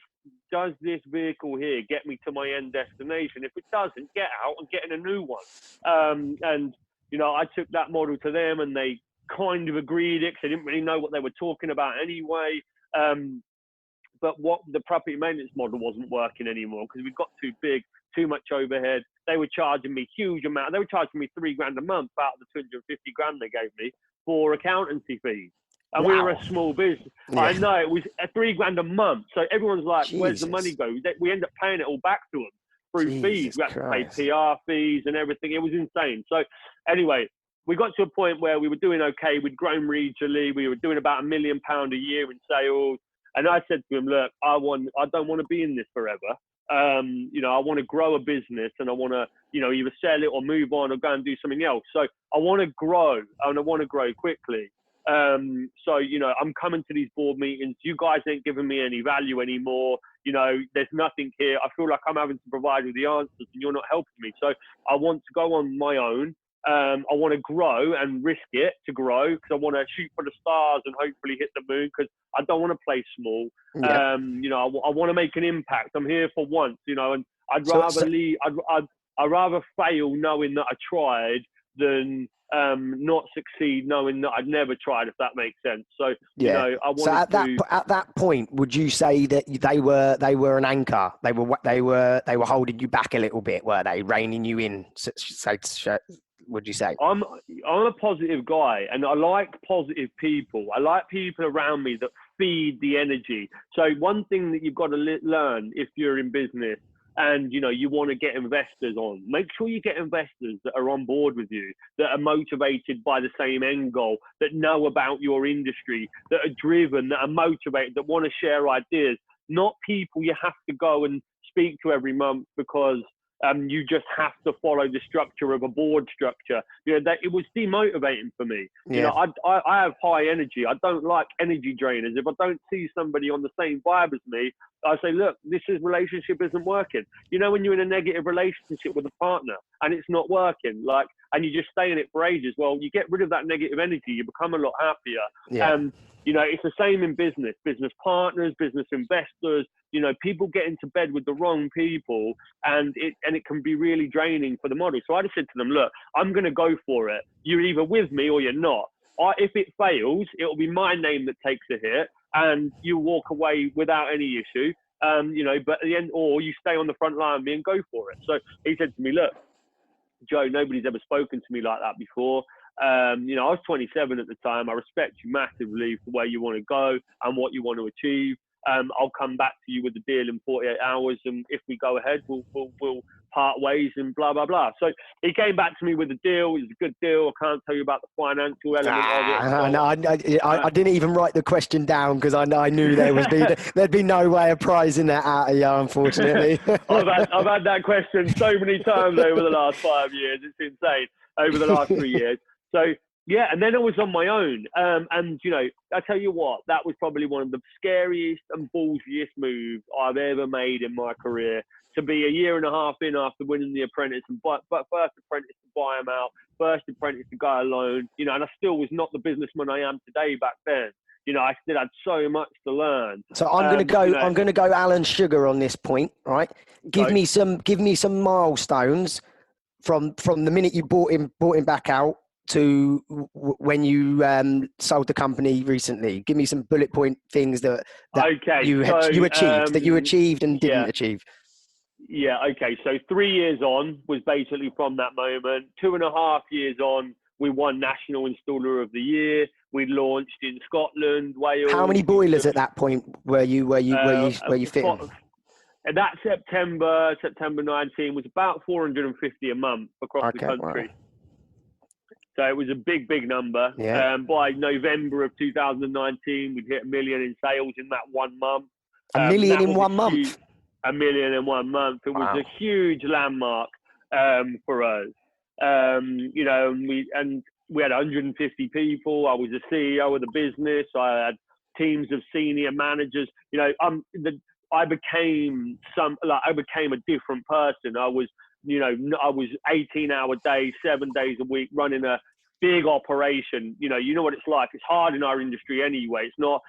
vehicle here get me to my end destination? If it doesn't, get out and get in a new one. And, you know, I took that model to them and they kind of agreed it because they didn't really know what they were talking about anyway. But what the property maintenance model wasn't working anymore because we got too big, too much overhead. They were charging me huge amount. They were charging me $3,000 a month out of the 250 grand they gave me for accountancy fees. And we were a small business. I know, it was $3,000 a month. So everyone's like, where's the money go? We end up paying it all back to them through fees. We had to pay PR fees and everything. It was insane. So anyway, we got to a point where we were doing okay. We'd grown regionally. We were doing about £1 million a year in sales. And I said to him, look, I don't want to be in this forever. You know, I want to grow a business and I want to, you know, either sell it or move on or go and do something else. So I want to grow and I want to grow quickly. So, you know, I'm coming to these board meetings. You guys ain't giving me any value anymore. You know, there's nothing here. I feel like I'm having to provide you the answers and you're not helping me. So I want to go on my own. I want to grow and risk it to grow because I want to shoot for the stars and hopefully hit the moon because I don't want to play small. You know, I want to make an impact. I'm here for once, you know, and I'd rather leave. I'd rather fail knowing that I tried than not succeed knowing that I'd never tried, if that makes sense. So, you know, I wanted
at that point, would you say that they were an anchor? They were holding you back a little bit, were they? Reining you in, would you say?
I'm a positive guy, and I like positive people. I like people around me that feed the energy. So one thing that you've got to learn if you're in business and, you know, you want to get investors on, make sure you get investors that are on board with you, that are motivated by the same end goal, that know about your industry, that are driven, that are motivated, that want to share ideas, not people you have to go and speak to every month because you just have to follow the structure of a board structure. You know, that it was demotivating for me. Yeah. You know, I have high energy. I don't like energy drainers. If I don't see somebody on the same vibe as me, I say, look, relationship isn't working. You know, when you're in a negative relationship with a partner and it's not working, and you just stay in it for ages, well, you get rid of that negative energy, you become a lot happier. Yeah. You know, it's the same in business partners, business investors. You know, people get into bed with the wrong people, and it can be really draining for the model. So I just said to them, look, I'm going to go for it. You're either with me or you're not. If it fails, it will be my name that takes a hit, and you walk away without any issue. You know, but at the end, or you stay on the front line with me and go for it. So he said to me, look, Joe, nobody's ever spoken to me like that before. You know, I was 27 at the time. I respect you massively for where you want to go and what you want to achieve. I'll come back to you with the deal in 48 hours, and if we go ahead, we'll part ways and blah blah blah. So he came back to me with a deal. It was a good deal. I can't tell you about the financial element of it.
I didn't even write the question down because I knew there'd be no way of prizing that out of you, unfortunately.
I've had that question so many times over the last 5 years. It's insane. Over the last 3 years. So yeah, and then I was on my own. And you know, I tell you what, that was probably one of the scariest and ballsiest moves I've ever made in my career. To be a year and a half in after winning the Apprentice, but first Apprentice to buy him out, first Apprentice to go alone, you know, and I still was not the businessman I am today back then. You know, I still had so much to learn. So I'm
going to go Alan Sugar on this point, right? Give me some milestones from the minute you bought him back out to when you sold the company recently. Give me some bullet point things that you achieved and didn't achieve.
Yeah, okay. So 3 years on was basically from that moment. 2.5 years on, we won National Installer of the Year. We launched in Scotland, Wales.
How many boilers at that point were you fitting?
That September 19 was about 450 a month across the country. Wow. So it was a big number. Yeah. By November of 2019, we'd hit 1 million in sales in that 1 month.
$1 million in 1 month?
$1 million in 1 month. It was a huge landmark for us. You know, we had 150 people. I was the CEO of the business. I had teams of senior managers. You know, I became a different person. I was 18-hour days, 7 days a week, running a big operation. You know what it's like. It's hard in our industry anyway. It's not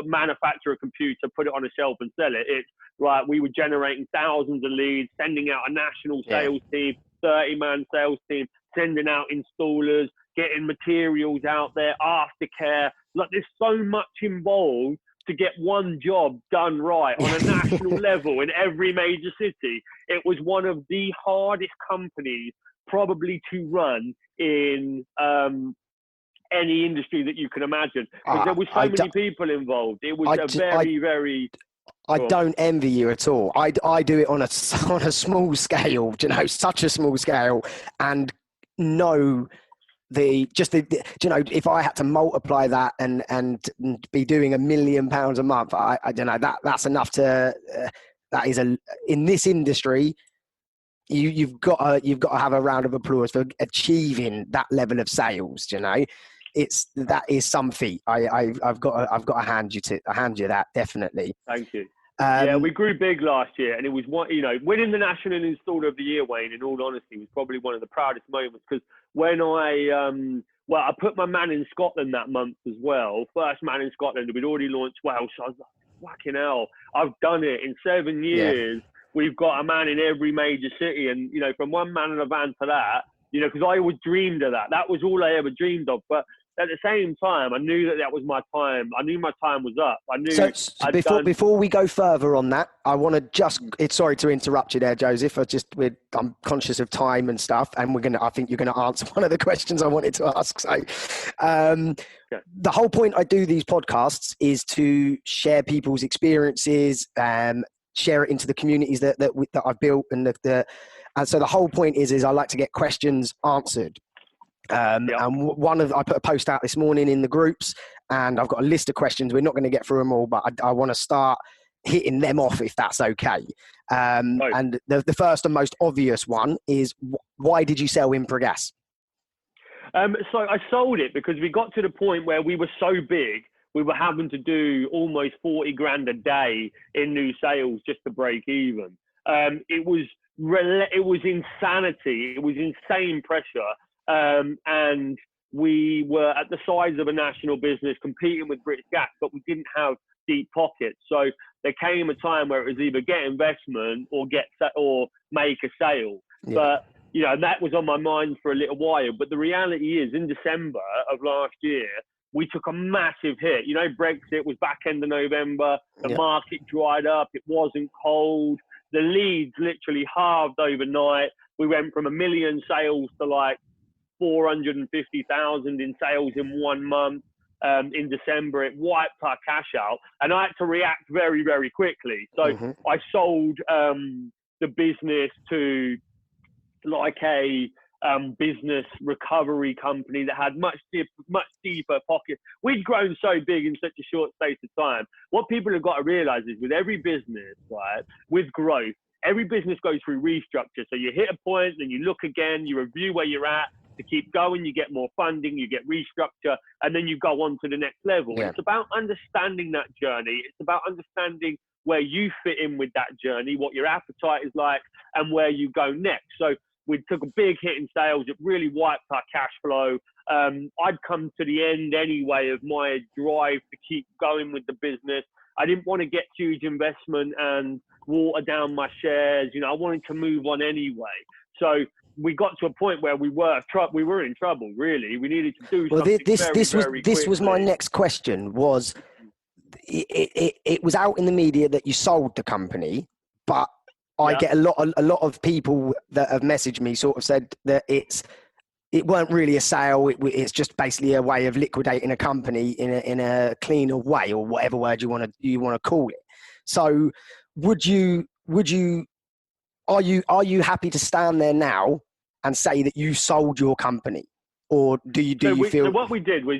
manufacture a computer, put it on a shelf and sell it. It's right. We were generating thousands of leads, sending out a national sales team, 30-man sales team, sending out installers, getting materials out there, aftercare. Like, there's so much involved to get one job done right on a national level in every major city. It was one of the hardest companies probably to run in any industry that you can imagine. Because there were so many people involved. It was very...
I don't envy you at all. I do it on a small scale, such a small scale, and know if I had to multiply that and be doing £1 million a month, I don't know, that's enough to, that is in this industry, you've got to have a round of applause for achieving that level of sales. That is some feat. I've got to hand you that, definitely.
Thank you. Yeah, we grew big last year, and it was winning the National Installer of the Year, Wayne, in all honesty, was probably one of the proudest moments, because when I put my man in Scotland that month as well, first man in Scotland, we'd already launched Wales, so I was like, fucking hell, I've done it in 7 years. we've got a man in every major city. And, you know, from one man in a van to that, you know, because I always dreamed of that. That was all I ever dreamed of. But at the same time, I knew that was my time. I knew my time was up. I knew.
So before we go further on that, I want to sorry to interrupt you there, Joseph. I'm conscious of time and stuff, and I think you're gonna answer one of the questions I wanted to ask. So, the whole point I do these podcasts is to share people's experiences, share it into the communities that I've built, and so the whole point is I like to get questions answered. And I put a post out this morning in the groups, and I've got a list of questions. We're not going to get through them all, but I want to start hitting them off if that's okay. Right. And the first and most obvious one is, why did you sell Impra Gas?
So I sold it because we got to the point where we were so big, we were having to do almost 40 grand a day in new sales just to break even. It was insanity. It was insane pressure. And we were at the size of a national business competing with British Gas, but we didn't have deep pockets. So there came a time where it was either get investment or make a sale. Yeah. But, you know, that was on my mind for a little while. But the reality is, in December of last year, we took a massive hit. You know, Brexit was back end of November. The market dried up. It wasn't cold. The leads literally halved overnight. We went from 1 million sales to like 450,000 in sales in 1 month. In December, it wiped our cash out, and I had to react very, very quickly. So I sold the business to like a business recovery company that had much deeper pockets. We'd grown so big in such a short space of time. What people have got to realize is, with every business, right, with growth, every business goes through restructure. So you hit a point, then you look again, you review where you're at. To keep going, you get more funding, you get restructure, and then you go on to the next level. Yeah. It's about understanding that journey. It's about understanding where you fit in with that journey, what your appetite is like, and where you go next. So we took a big hit in sales. It really wiped our cash flow. I'd come to the end anyway of my drive to keep going with the business. I didn't want to get huge investment and water down my shares. You know, I wanted to move on anyway. So we got to a point where we were in trouble, really. We needed to do something
this was my next question. Was it was out in the media that you sold the company, but I get a lot of people that have messaged me sort of said that it weren't really a sale. It's just basically a way of liquidating a company in a cleaner way, or whatever word you want to call it. So are you happy to stand there now and say that you sold your company, or do you feel?
So what we did was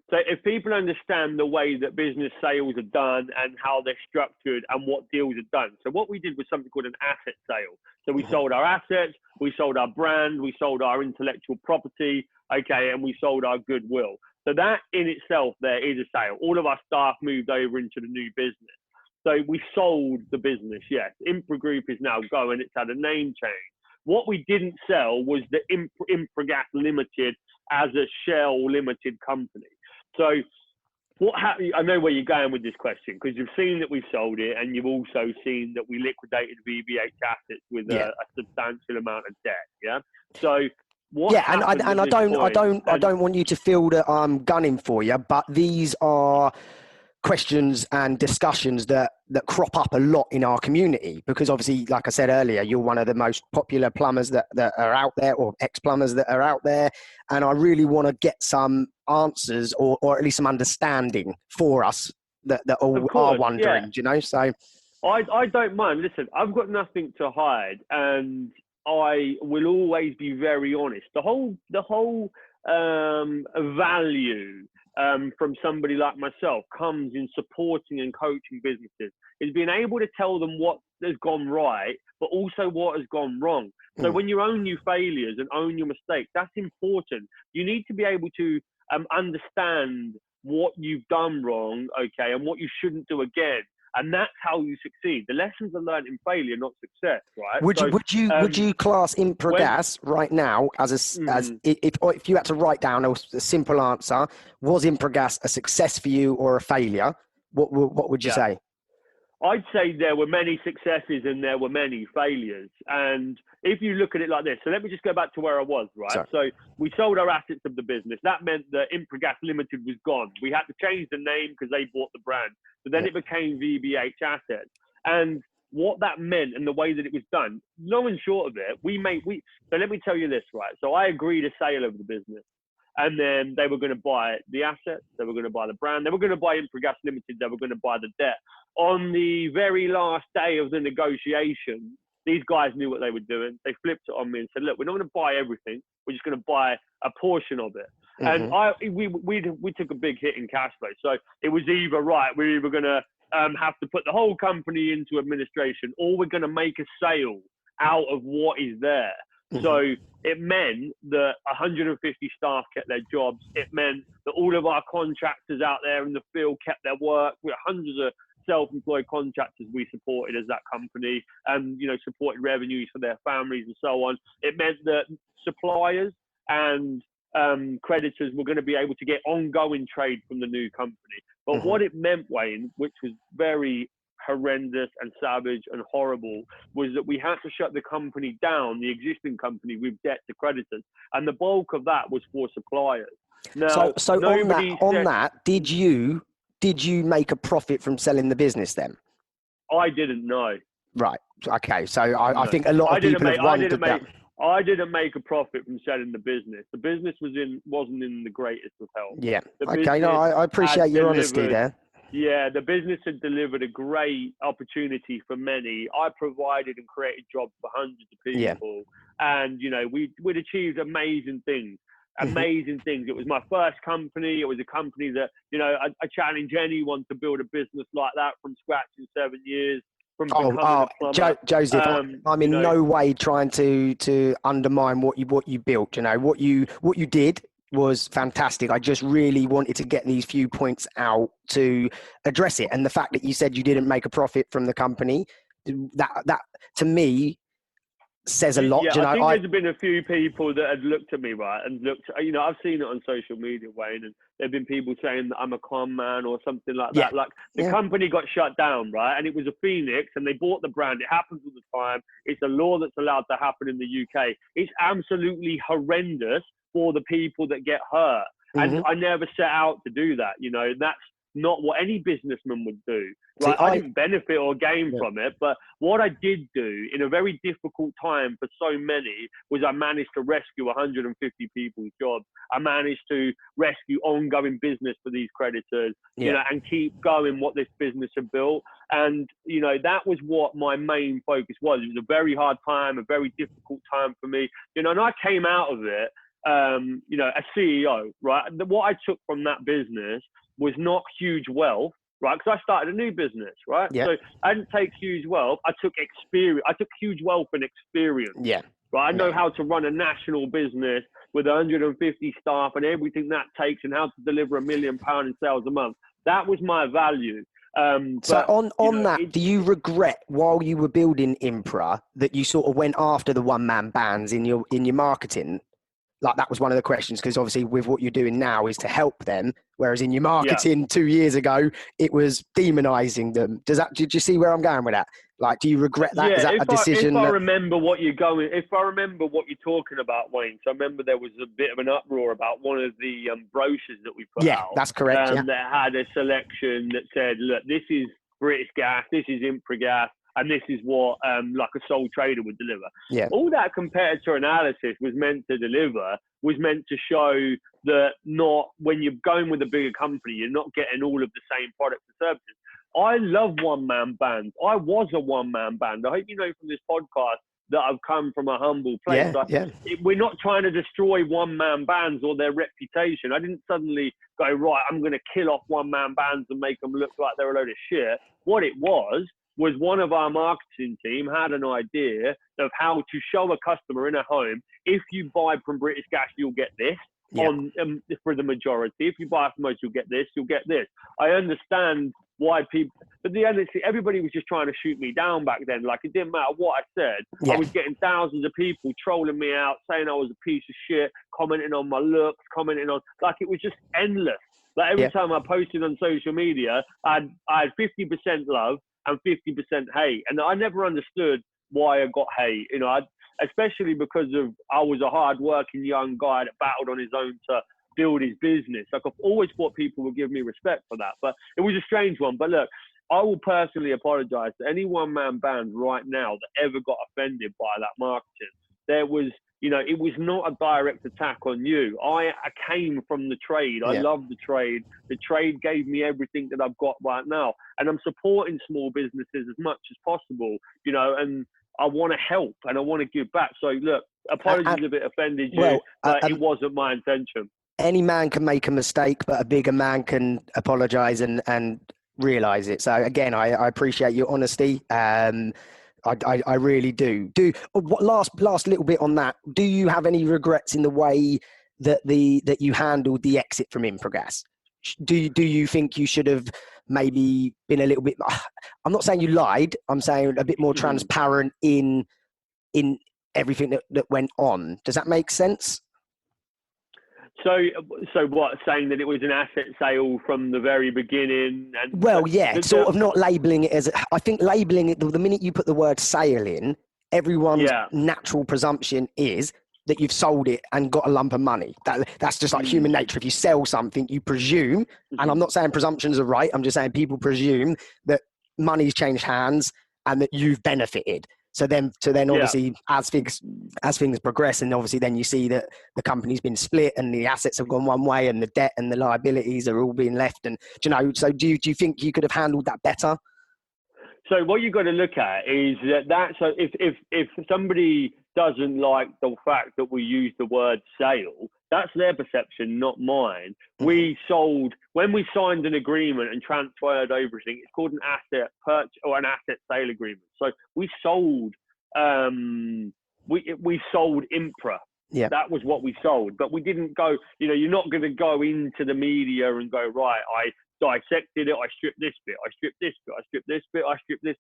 so if people understand the way that business sales are done and how they're structured and what deals are done. So what we did was something called an asset sale. So we sold our assets, we sold our brand, we sold our intellectual property, and we sold our goodwill. So that in itself there is a sale. All of our staff moved over into the new business. So we sold the business, yes. Impra Group is now going. It's had a name change. What we didn't sell was the Impra Gas Limited as a shell limited company. So what happened? I know where you're going with this question, because you've seen that we've sold it, and you've also seen that we liquidated VBH assets with a substantial amount of debt. Yeah. So what? Yeah, and
I don't want you to feel that I'm gunning for you, but these are questions and discussions that crop up a lot in our community, because obviously, like I said earlier, you're one of the most popular plumbers that are out there, or ex-plumbers that are out there, and I really want to get some answers or at least some understanding for us that are wondering, you know. So
I don't mind. Listen, I've got nothing to hide, and I will always be very honest. The whole value from somebody like myself comes in supporting and coaching businesses, is being able to tell them what has gone right, but also what has gone wrong. So when you own your failures and own your mistakes, that's important. You need to be able to understand what you've done wrong, and what you shouldn't do again. And that's how you succeed. The lessons are learned in failure, not success, right?
Would you class Impra Gas right now as if you had to write down a simple answer, was Impra Gas a success for you or a failure? What would you say?
I'd say there were many successes and there were many failures. And if you look at it like this, so let me just go back to where I was, right?
Sorry.
So we sold our assets of the business. That meant that Impra Gas Limited was gone. We had to change the name because they bought the brand. So then it became VBH Assets. And what that meant and the way that it was done, long and short of it, so let me tell you this, right? So I agreed a sale of the business. And then they were going to buy the assets, they were going to buy the brand, they were going to buy Impra Gas Limited, they were going to buy the debt. On the very last day of the negotiation, these guys knew what they were doing. They flipped it on me and said, look, we're not going to buy everything. We're just going to buy a portion of it. And we took a big hit in cash flow. So it was either, right, we're either going to have to put the whole company into administration, or we're going to make a sale out of what is there. So it meant that 150 staff kept their jobs. It meant that all of our contractors out there in the field kept their work. We had hundreds of self-employed contractors we supported as that company, and supported revenues for their families and so on. It meant that suppliers and creditors were going to be able to get ongoing trade from the new company. But what it meant, Wayne, which was very horrendous and savage and horrible, was that we had to shut the company down, the existing company, with debt to creditors, and the bulk of that was for suppliers. Now,
so on that, did you make a profit from selling the business then?
I didn't know.
Right. Okay. So I think a lot of people have wondered that.
I didn't make a profit from selling the business. The business wasn't in the greatest of health.
Yeah. Okay. No, I appreciate your honesty there.
Yeah, the business had delivered a great opportunity for many. I provided and created jobs for hundreds of people. Yeah. And, we'd achieved amazing things. It was my first company. It was a company that, I challenge anyone to build a business like that from scratch in 7 years.
Joseph, I'm in no way trying to undermine what you built. What you did was fantastic. I just really wanted to get these few points out to address it. And the fact that you said you didn't make a profit from the company, that to me says a lot.
Yeah, I think there's been a few people that had looked at me, right, and looked, I've seen it on social media, Wayne, and there have been people saying that I'm a con man or something like that. Like the company got shut down, right, and it was a Phoenix, and they bought the brand. It happens all the time. It's a law that's allowed to happen in the UK. It's absolutely horrendous for the people that get hurt. And I never set out to do that, that's not what any businessman would do. Right? I didn't benefit or gain from it, but what I did do in a very difficult time for so many was I managed to rescue 150 people's jobs. I managed to rescue ongoing business for these creditors, and keep going what this business had built. And, that was what my main focus was. It was a very hard time, a very difficult time for me, and I came out of it, a CEO, right? What I took from that business was not huge wealth, right? Because I started a new business, right? Yeah. So I didn't take huge wealth. I took experience. I took huge wealth and experience. Yeah. Right. I know how to run a national business with 150 staff and everything that takes, and how to deliver £1 million in sales a month. That was my value.
Do you regret, while you were building Impra, that you sort of went after the one-man bands in your marketing? Like, that was one of the questions, because obviously with what you're doing now is to help them, whereas in your marketing 2 years ago, it was demonizing them. Did you see where I'm going with that? Like, do you regret that?
Yeah,
is that a decision?
If I remember what you're talking about, Wayne, so I remember there was a bit of an uproar about one of the brochures that we put out.
Yeah, that's correct.
That had a selection that said, look, this is British Gas, this is Impra Gas, and this is what like a sole trader would deliver. Yeah. All that competitor analysis was meant to show that not, when you're going with a bigger company, you're not getting all of the same products and services. I love one-man bands. I was a one-man band. I hope you know from this podcast that I've come from a humble place. We're not trying to destroy one-man bands or their reputation. I didn't suddenly go, right, I'm going to kill off one-man bands and make them look like they're a load of shit. What it was one of our marketing team had an idea of how to show a customer in a home, if you buy from British Gas, you'll get this. For the majority. If you buy from us, you'll get this, you'll get this. I understand why people, but everybody was just trying to shoot me down back then. Like, it didn't matter what I said. I was getting thousands of people trolling me out, saying I was a piece of shit, commenting on my looks, like, it was just endless. Like, every time I posted on social media, I had 50% love, and 50% hate. And I never understood why I got hate, especially because I was a hard-working young guy that battled on his own to build his business. Like, I've always thought people would give me respect for that, but it was a strange one. But look, I will personally apologize to any one-man band right now that ever got offended by that marketing. There was, it was not a direct attack on you. I came from the trade. I love the trade. The trade gave me everything that I've got right now. And I'm supporting small businesses as much as possible, and I want to help and I want to give back. So look, apologies if it offended you, but it wasn't my intention.
Any man can make a mistake, but a bigger man can apologize and realize it. So again, I appreciate your honesty. I really do. Last little bit on that. Do you have any regrets in the way that you handled the exit from Impra Gas? Do you think you should have maybe been a little bit? I'm not saying you lied. I'm saying a bit more transparent in everything that went on. Does that make sense?
So what? Saying that it was an asset sale from the very beginning? And
sort of not labelling it as. I think labelling it the minute you put the word sale in, everyone's natural presumption is that you've sold it and got a lump of money. That's just like human nature. If you sell something, you presume, and I'm not saying presumptions are right. I'm just saying people presume that money's changed hands and that you've benefited. So then obviously as things progress, and obviously then you see that the company's been split and the assets have gone one way and the debt and the liabilities are all being left. And so do you think you could have handled that better?
So what you've got to look at is so if somebody doesn't like the fact that we use the word sale, that's their perception, not mine. We sold, when we signed an agreement and transferred everything, it's called an asset purchase or an asset sale agreement. So we sold, we sold Impra. Yeah. That was what we sold, but we didn't go, you're not going to go into the media and go, right, I dissected it, I stripped this bit, I stripped this bit, I stripped this bit, I stripped this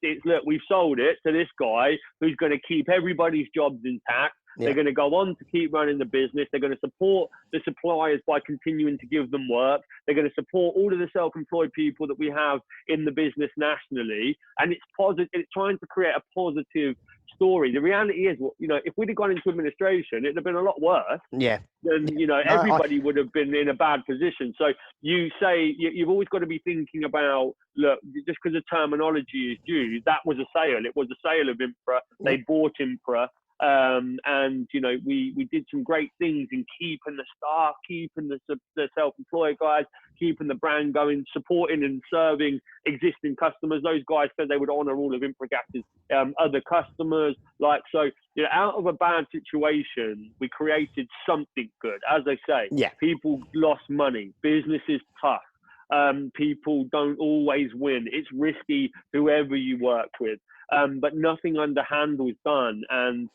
bit. Look, we've sold it to this guy who's going to keep everybody's jobs intact. They're going to go on to keep running the business. They're going to support the suppliers by continuing to give them work. They're going to support all of the self-employed people that we have in the business nationally. And it's positive. It's trying to create a positive story. The reality is, if we'd have gone into administration, it'd have been a lot worse. Yeah. Then, everybody would have been in a bad position. So you say, you've always got to be thinking about, look, just because the terminology is used, that was a sale. It was a sale of Impra. They bought Impra. And we did some great things in keeping the staff, keeping the self-employed guys, keeping the brand going, supporting and serving existing customers. Those guys said they would honour all of Impra Gas's other customers. Out of a bad situation, we created something good. As I say, people lost money. Business is tough. People don't always win. It's risky, whoever you work with. But nothing underhand was done. And,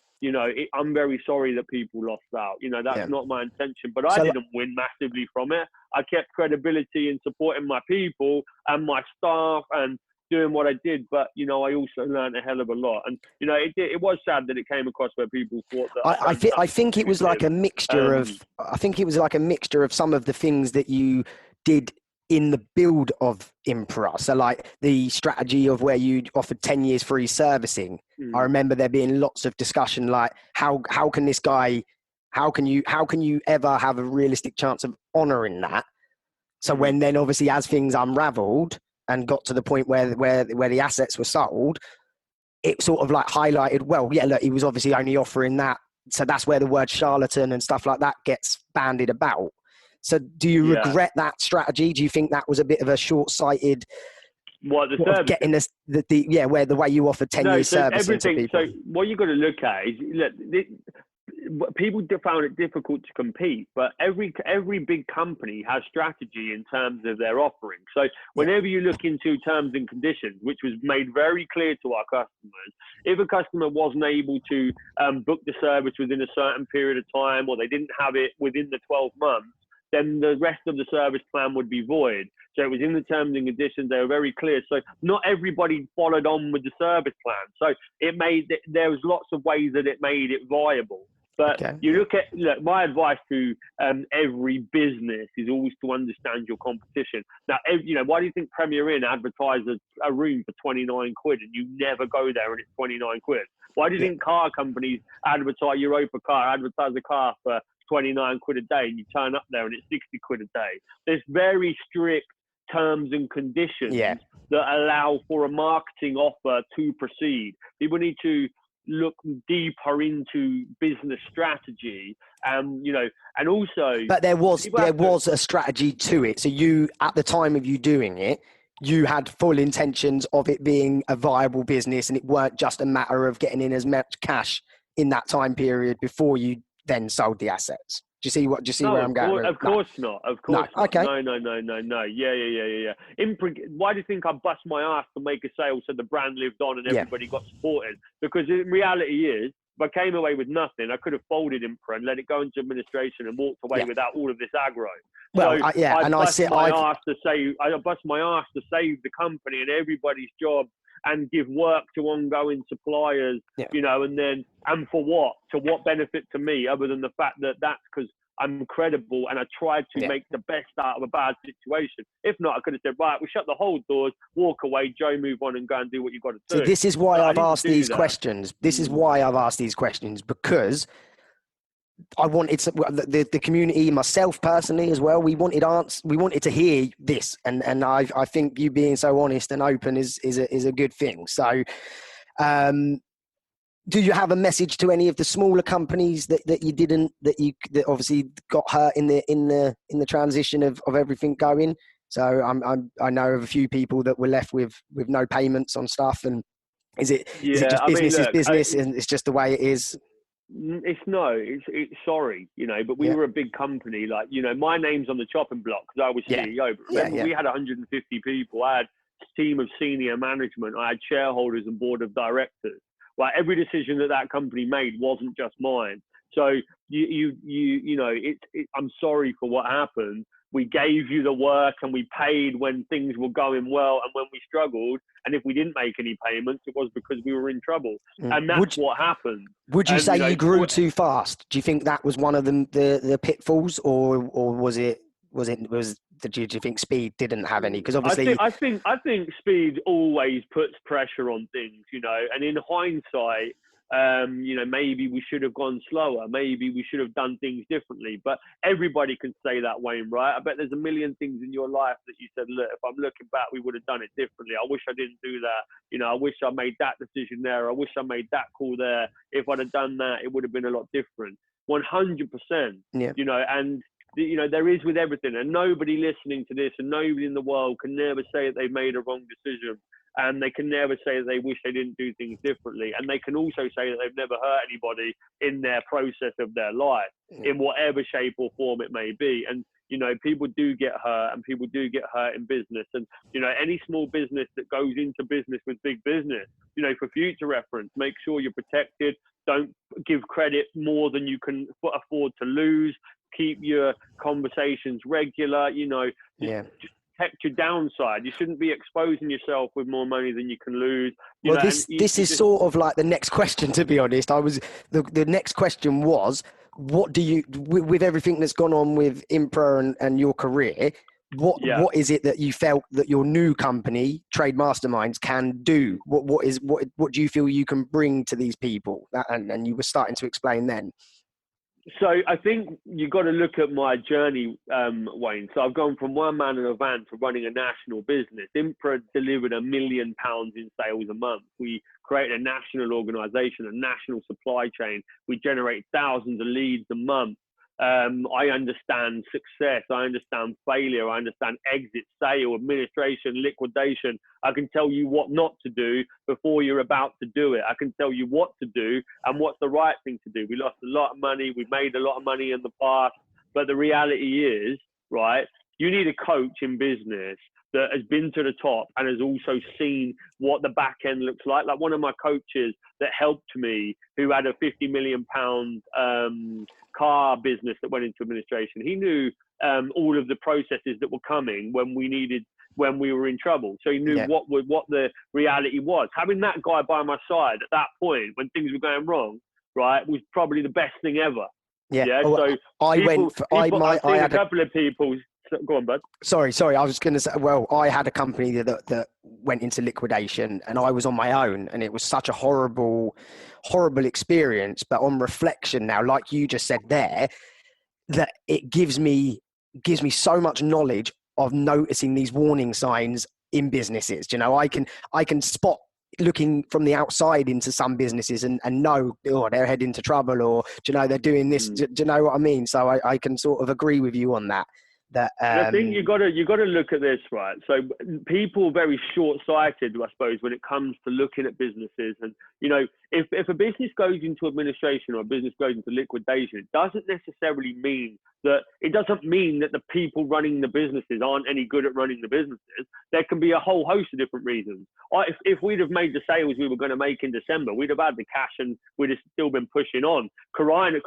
I'm very sorry that people lost out. That's not my intention. But I didn't win massively from it. I kept credibility in supporting my people and my staff and doing what I did. But, I also learned a hell of a lot. And, it was sad that it came across where people thought that.
I think it was like a mixture of some of the things that you did in the build of Impra. So like the strategy of where you offered 10 years free servicing. I remember there being lots of discussion like how can this guy, how can you ever have a realistic chance of honouring that? So when then obviously as things unraveled and got to the point where the assets were sold, it sort of like highlighted, look, he was obviously only offering that. So that's where the word charlatan and stuff like that gets bandied about. So do you regret that strategy? Do you think that was a bit of a short-sighted getting where the way you offered 10 years servicing to people?
So what you've got to look at is, people found it difficult to compete, but every big company has strategy in terms of their offering. So whenever you look into terms and conditions, which was made very clear to our customers, if a customer wasn't able to book the service within a certain period of time, or they didn't have it within the 12 months, then the rest of the service plan would be void. So it was in the terms and conditions. They were very clear. So not everybody followed on with the service plan. So there was lots of ways that it made it viable. But
Okay.
you look, my advice to every business is always to understand your competition. Now, why do you think Premier Inn advertises a room for 29 quid and you never go there and it's 29 quid? Why do you think car companies advertise Europa Car, advertise a car for 29 quid a day and you turn up there and it's 60 quid a day? There's very strict terms and conditions that allow for a marketing offer to proceed. People need to look deeper into business strategy, and also.
But there was a strategy to it. So you, at the time of you doing it, you had full intentions of it being a viable business, and it weren't just a matter of getting in as much cash in that time period before you then sold the assets. Do you see where I'm going?
Of course not. Of course not.
Okay.
No. Yeah. Why do you think I bust my ass to make a sale so the brand lived on and everybody got supported? Because the reality is, if I came away with nothing, I could have folded Impra and let it go into administration and walked away without all of this aggro.
Well,
so I bust my ass to save the company and everybody's job and give work to ongoing suppliers, and for what? To what benefit to me, other than the fact that that's because I'm credible and I tried to make the best out of a bad situation. If not, I could have said, right, we shut the whole doors, walk away, Joe, move on and go and do what you've got to do.
So this is why I've asked these questions. This is why I've asked these questions, because I wanted the community, myself personally as well. We wanted to hear this, and I think you being so honest and open is a good thing. So, do you have a message to any of the smaller companies that obviously got hurt in the transition of everything going? So I know of a few people that were left with no payments on stuff, and is it just business is business and it's just the way it is?
It's sorry, but we were a big company. Like, my name's on the chopping block because I was CEO. But remember, we had 150 people. I had a team of senior management. I had shareholders and board of directors. Like, every decision that company made wasn't just mine. So I'm sorry for what happened. We gave you the work and we paid when things were going well and when we struggled. And if we didn't make any payments, it was because we were in trouble. And that's what happened.
Would you say you grew too fast? Do you think that was one of the pitfalls, or do you think speed didn't have any? Because obviously,
I think speed always puts pressure on things, and in hindsight, maybe we should have gone slower. Maybe we should have done things differently. But everybody can say that, Wayne, right? I bet there's a million things in your life that you said, look, if I'm looking back, we would have done it differently. I wish I didn't do that. I wish I made that decision there. I wish I made that call there. If I'd have done that, it would have been a lot different. 100%. And there is with everything. And nobody listening to this and nobody in the world can never say that they've made a wrong decision. And they can never say that they wish they didn't do things differently. And they can also say that they've never hurt anybody in their process of their life, in whatever shape or form it may be. And, people do get hurt and people do get hurt in business. And, any small business that goes into business with big business, for future reference, make sure you're protected. Don't give credit more than you can afford to lose. Keep your conversations regular, just protect your downside. You shouldn't be exposing yourself with more money than you can lose.
This is sort of like the next question, to be honest. The next question was, what do you, with everything that's gone on with Impra and your career, what is it that you felt that your new company, Trade Masterminds, can do? What do you feel you can bring to these people? And you were starting to explain then.
So I think you've got to look at my journey, Wayne. So I've gone from one man in a van to running a national business. Impra delivered £1 million in sales a month. We created a national organisation, a national supply chain. We generate thousands of leads a month. I understand success. I understand failure. I understand exit, sale, administration, liquidation. I can tell you what not to do before you're about to do it. I can tell you what to do and what's the right thing to do. We lost a lot of money. We've made a lot of money in the past. But the reality is, right, you need a coach in business that has been to the top and has also seen what the back end looks like. Like one of my coaches that helped me, who had a £50 million car business that went into administration. He knew all of the processes that were coming when we were in trouble. So he knew what the reality was. Having that guy by my side at that point when things were going wrong right, was probably the best thing ever.
Yeah.
So
I had
a couple of people. Go on, bud.
Sorry. I was going to say, well, I had a company that went into liquidation, and I was on my own, and it was such a horrible experience. But on reflection now, like you just said there, that it gives me so much knowledge of noticing these warning signs in businesses. You know, I can spot, looking from the outside into some businesses and know, oh, they're heading into trouble, or, you know, they're doing this. Do you know what I mean? So I can sort of agree with you on that.
And I think you got to look at this, right? So people are very short-sighted, I suppose, when it comes to looking at businesses. And, you know, if a business goes into administration or a business goes into liquidation, it doesn't necessarily mean that the people running the businesses aren't any good at running the businesses. There can be a whole host of different reasons. If we'd have made the sales we were going to make in December, we'd have had the cash and we'd have still been pushing on. Corona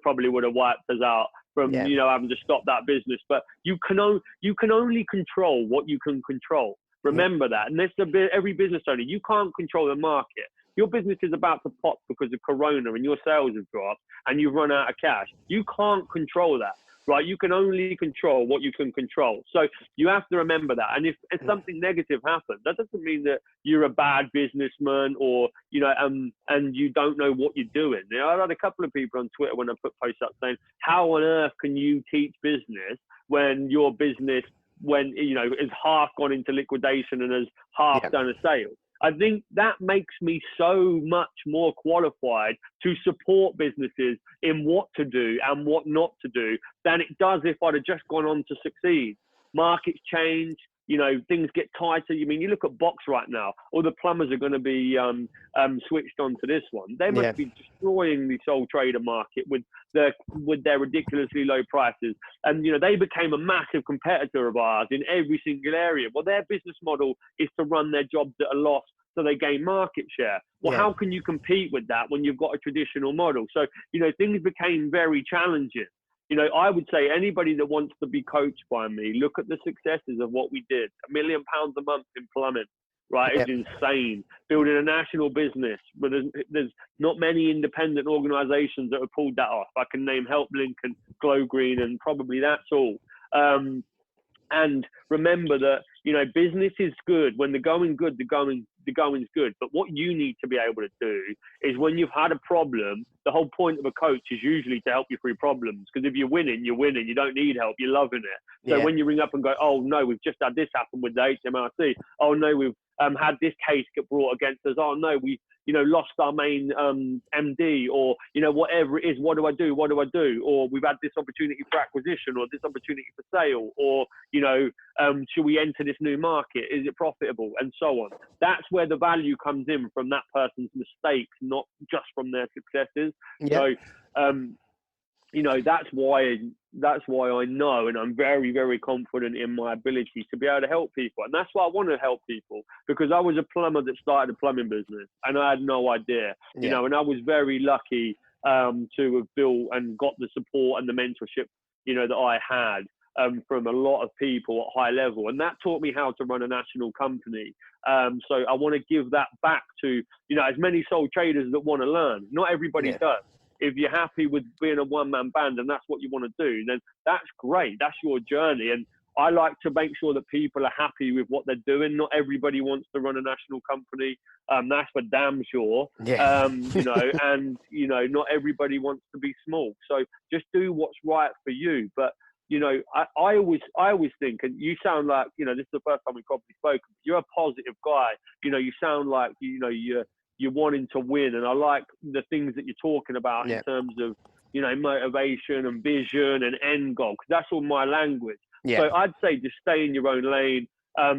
probably would have wiped us out from, you know, having to stop that business. But you can only control what you can control. Remember that. And that's every business owner. You can't control the market. Your business is about to pop because of Corona and your sales have dropped and you've run out of cash. You can't control that, right? You can only control what you can control. So you have to remember that. And if something negative happens, that doesn't mean that you're a bad businessman or, you know, and you don't know what you're doing. You know, I had a couple of people on Twitter when I put posts up saying, how on earth can you teach business when your business, you know, is half gone into liquidation and has half done a sale? I think that makes me so much more qualified to support businesses in what to do and what not to do than it does if I'd have just gone on to succeed. Markets change, you know, things get tighter. I mean, you look at box right now, all the plumbers are going to be switched on to this one. They must be destroying the sole trader market with their ridiculously low prices. And, you know, they became a massive competitor of ours in every single area. Well, their business model is to run their jobs at a loss so they gain market share. Well, how can you compete with that when you've got a traditional model? So, you know, things became very challenging. You know, I would say anybody that wants to be coached by me, look at the successes of what we did. £1 million a month in plumbing, right? It's insane. Building a national business, but there's not many independent organisations that have pulled that off. I can name Help Lincoln, Glow Green, and probably that's all. And remember that, you know, business is good. When the going's good, the going's good. But what you need to be able to do is when you've had a problem, the whole point of a coach is usually to help you through problems. Because if you're winning, you're winning. You don't need help. You're loving it. So when you ring up and go, oh, no, we've just had this happen with the HMRC. Oh, no, we've had this case get brought against us. Oh, no, we, you know, lost our main MD, or, you know, whatever it is, what do I do? What do I do? Or we've had this opportunity for acquisition, or this opportunity for sale, or, you know, should we enter this new market? Is it profitable? And so on. That's where the value comes in, from that person's mistakes, not just from their successes. So, you know, that's why I know, and I'm very, very confident in my ability to be able to help people. And that's why I want to help people, because I was a plumber that started a plumbing business and I had no idea, you know, and I was very lucky to have built and got the support and the mentorship, you know, that I had from a lot of people at high level. And that taught me how to run a national company. So I want to give that back to, you know, as many sole traders that want to learn. Not everybody does. If you're happy with being a one-man band and that's what you want to do, then that's great. That's your journey. And I like to make sure that people are happy with what they're doing. Not everybody wants to run a national company. That's for damn sure. You know, and, you know, not everybody wants to be small. So just do what's right for you. But, you know, I always think, and you sound like, you know, this is the first time we've probably spoken, you're a positive guy. You know, you sound like, you know, you're wanting to win. And I like the things that you're talking about in terms of, you know, motivation and vision and end goal, because that's all my language. So I'd say just stay in your own lane,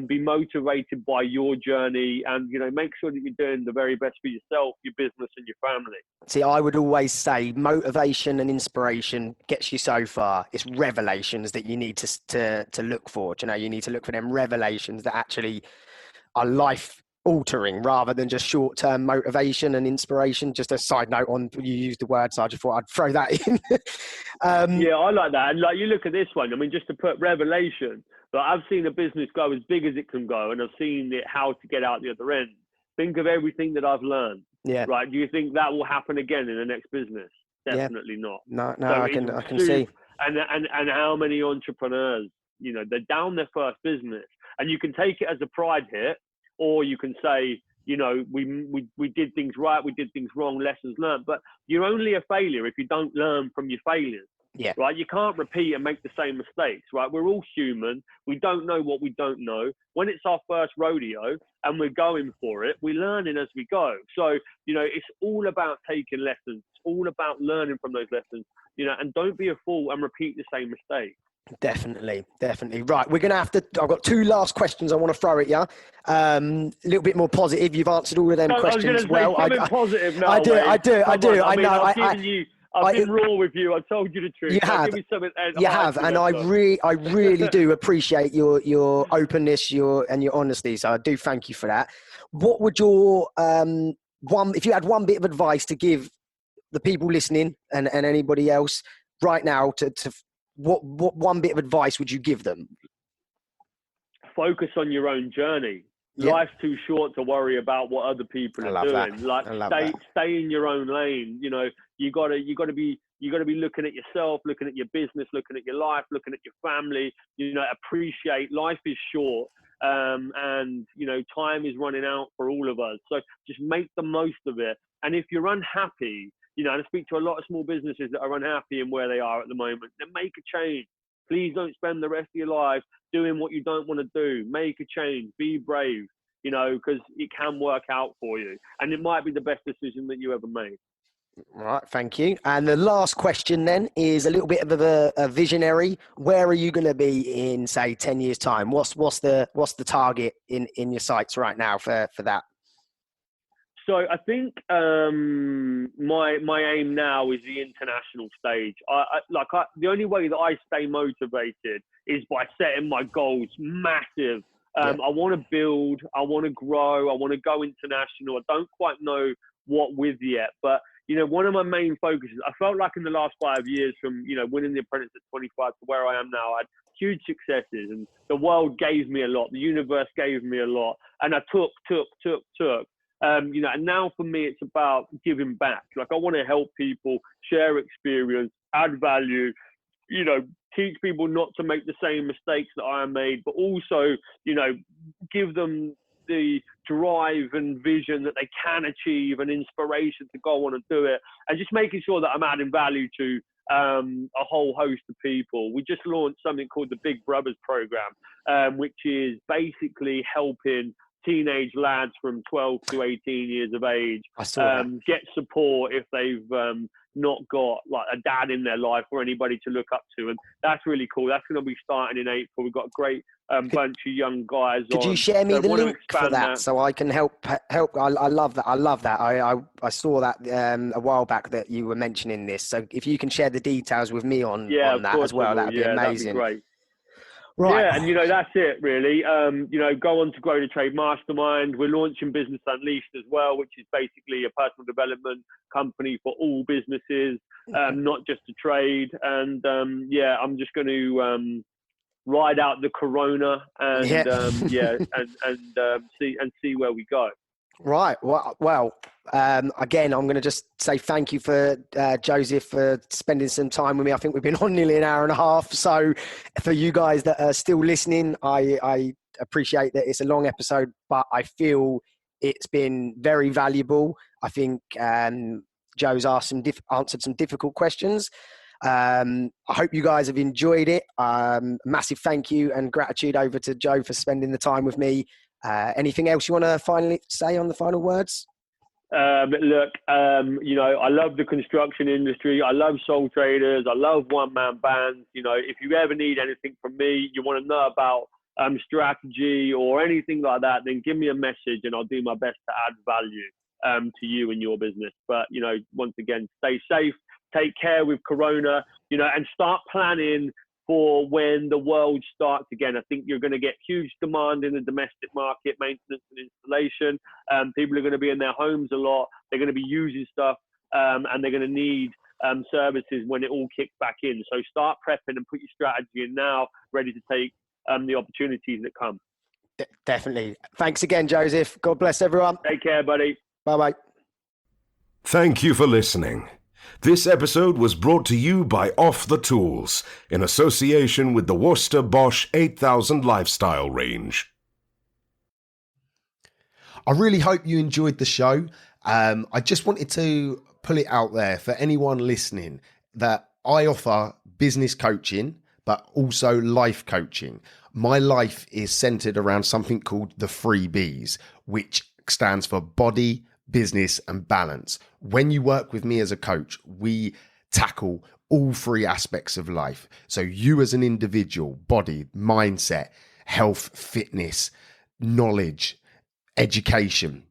be motivated by your journey, and, you know, make sure that you're doing the very best for yourself, your business and your family.
See, I would always say motivation and inspiration gets you so far. It's revelations that you need to look for. You know, you need to look for them revelations that actually are life altering, rather than just short-term motivation and inspiration. Just a side note on, you used the word, so I just thought I'd throw that in.
Yeah, I like that. And like, you look at this one, I mean, just to put revelation, but I've seen a business go as big as it can go, and I've seen how to get out the other end. Think of everything that I've learned.
Yeah.
right? Do you think that will happen again in the next business? Definitely not.
No,
So
I can see.
And how many entrepreneurs, they're down their first business, and you can take it as a pride hit, or you can say, we did things right, we did things wrong, lessons learned. But you're only a failure if you don't learn from your failures.
Yeah.
Right. You can't repeat and make the same mistakes. Right. We're all human. We don't know what we don't know. When it's our first rodeo and we're going for it, we're learning as we go. So, it's all about taking lessons. It's all about learning from those lessons, and don't be a fool and repeat the same mistake.
Definitely. Right. We're going to have to, I've got two last questions I want to throw at you. A little bit more positive. You've answered all of them questions well.
Positive now,
I do. I know.
I've been raw with you. I told you the truth.
You have.
Give me something.
You have, and I really do appreciate your openness, your honesty. So I do thank you for that. What would your if you had one bit of advice to give the people listening and anybody else right now, to what one bit of advice would you give them?
Focus on your own journey.
Yeah.
Life's too short to worry about what other people are doing. Stay in your own lane. You gotta be looking at yourself, looking at your business, looking at your life, looking at your family. Appreciate life is short, and time is running out for all of us. So just make the most of it. And if you're unhappy, and I speak to a lot of small businesses that are unhappy in where they are at the moment, then make a change. Please don't spend the rest of your life doing what you don't want to do. Make a change. Be brave, because it can work out for you. And it might be the best decision that you ever made.
All right, thank you. And the last question then is a little bit of a visionary. Where are you going to be in, say, 10 years' time? What's the target in your sights right now for that?
So I think my aim now is the international stage. The only way that I stay motivated is by setting my goals massive. I want to build, I want to grow, I want to go international. I don't quite know what with yet, but one of my main focuses, I felt like in the last 5 years from winning the Apprentice at 25 to where I am now, I had huge successes, and the world gave me a lot, the universe gave me a lot, and I took. And now for me, it's about giving back. Like, I want to help people, share experience, add value, teach people not to make the same mistakes that I made, but also, give them the drive and vision that they can achieve and inspiration to go on and do it. And just making sure that I'm adding value to a whole host of people. We just launched something called the Big Brothers program, which is basically helping teenage lads from 12 to 18 years of age get support if they've not got like a dad in their life or anybody to look up to. And that's really cool. That's going to be starting in April. We've got a great bunch of young guys.
Could you share me the link for that so I can help? I love that. I saw that a while back that you were mentioning this. So if you can share the details with me on that as well, that'd be amazing.
That'd be great.
Right.
Yeah, and that's it really. Go on to Grow the Trade Mastermind. We're launching Business Unleashed as well, which is basically a personal development company for all businesses, not just a trade. And I'm just going to ride out the corona and see where we go.
Right. Well, again, I'm going to just say thank you for Joseph for spending some time with me. I think we've been on nearly an hour and a half. So for you guys that are still listening, I appreciate that it's a long episode, but I feel it's been very valuable. I think Joe's answered some difficult questions. I hope you guys have enjoyed it. Massive thank you and gratitude over to Joe for spending the time with me. Anything else you want to finally say on the final words?
Look, I love the construction industry. I love sole traders. I love one-man bands. If you ever need anything from me, you want to know about strategy or anything like that, then give me a message and I'll do my best to add value to you and your business. But, once again, stay safe, take care with Corona, and start planning for when the world starts again. I think you're going to get huge demand in the domestic market, maintenance and installation. People are going to be in their homes a lot. They're going to be using stuff and they're going to need services when it all kicks back in. So start prepping and put your strategy in now, ready to take the opportunities that come.
Definitely. Thanks again, Joseph. God bless everyone.
Take care, buddy.
Bye-bye.
Thank you for listening. This episode was brought to you by Off the Tools in association with the Worcester Bosch 8000 lifestyle range.
I really hope you enjoyed the show. I just wanted to put it out there for anyone listening that I offer business coaching, but also life coaching. My life is centered around something called the 3 Bs, which stands for body, business, and balance. When you work with me as a coach, we tackle all 3 aspects of life. So you as an individual, body, mindset, health, fitness, knowledge, education.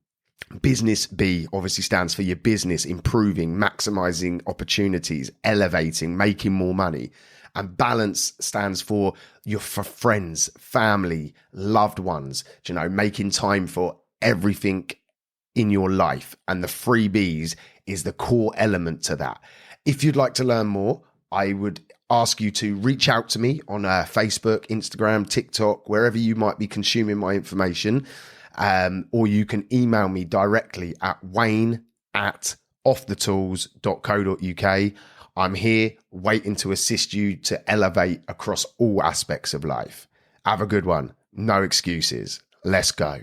Business B obviously stands for your business, improving, maximizing opportunities, elevating, making more money. And balance stands for your friends, family, loved ones, making time for everything in your life. And the 3 Bs is the core element to that. If you'd like to learn more, I would ask you to reach out to me on Facebook, Instagram, TikTok, wherever you might be consuming my information. Or you can email me directly at wayne@offthetools.co.uk. I'm here waiting to assist you to elevate across all aspects of life. Have a good one. No excuses. Let's go.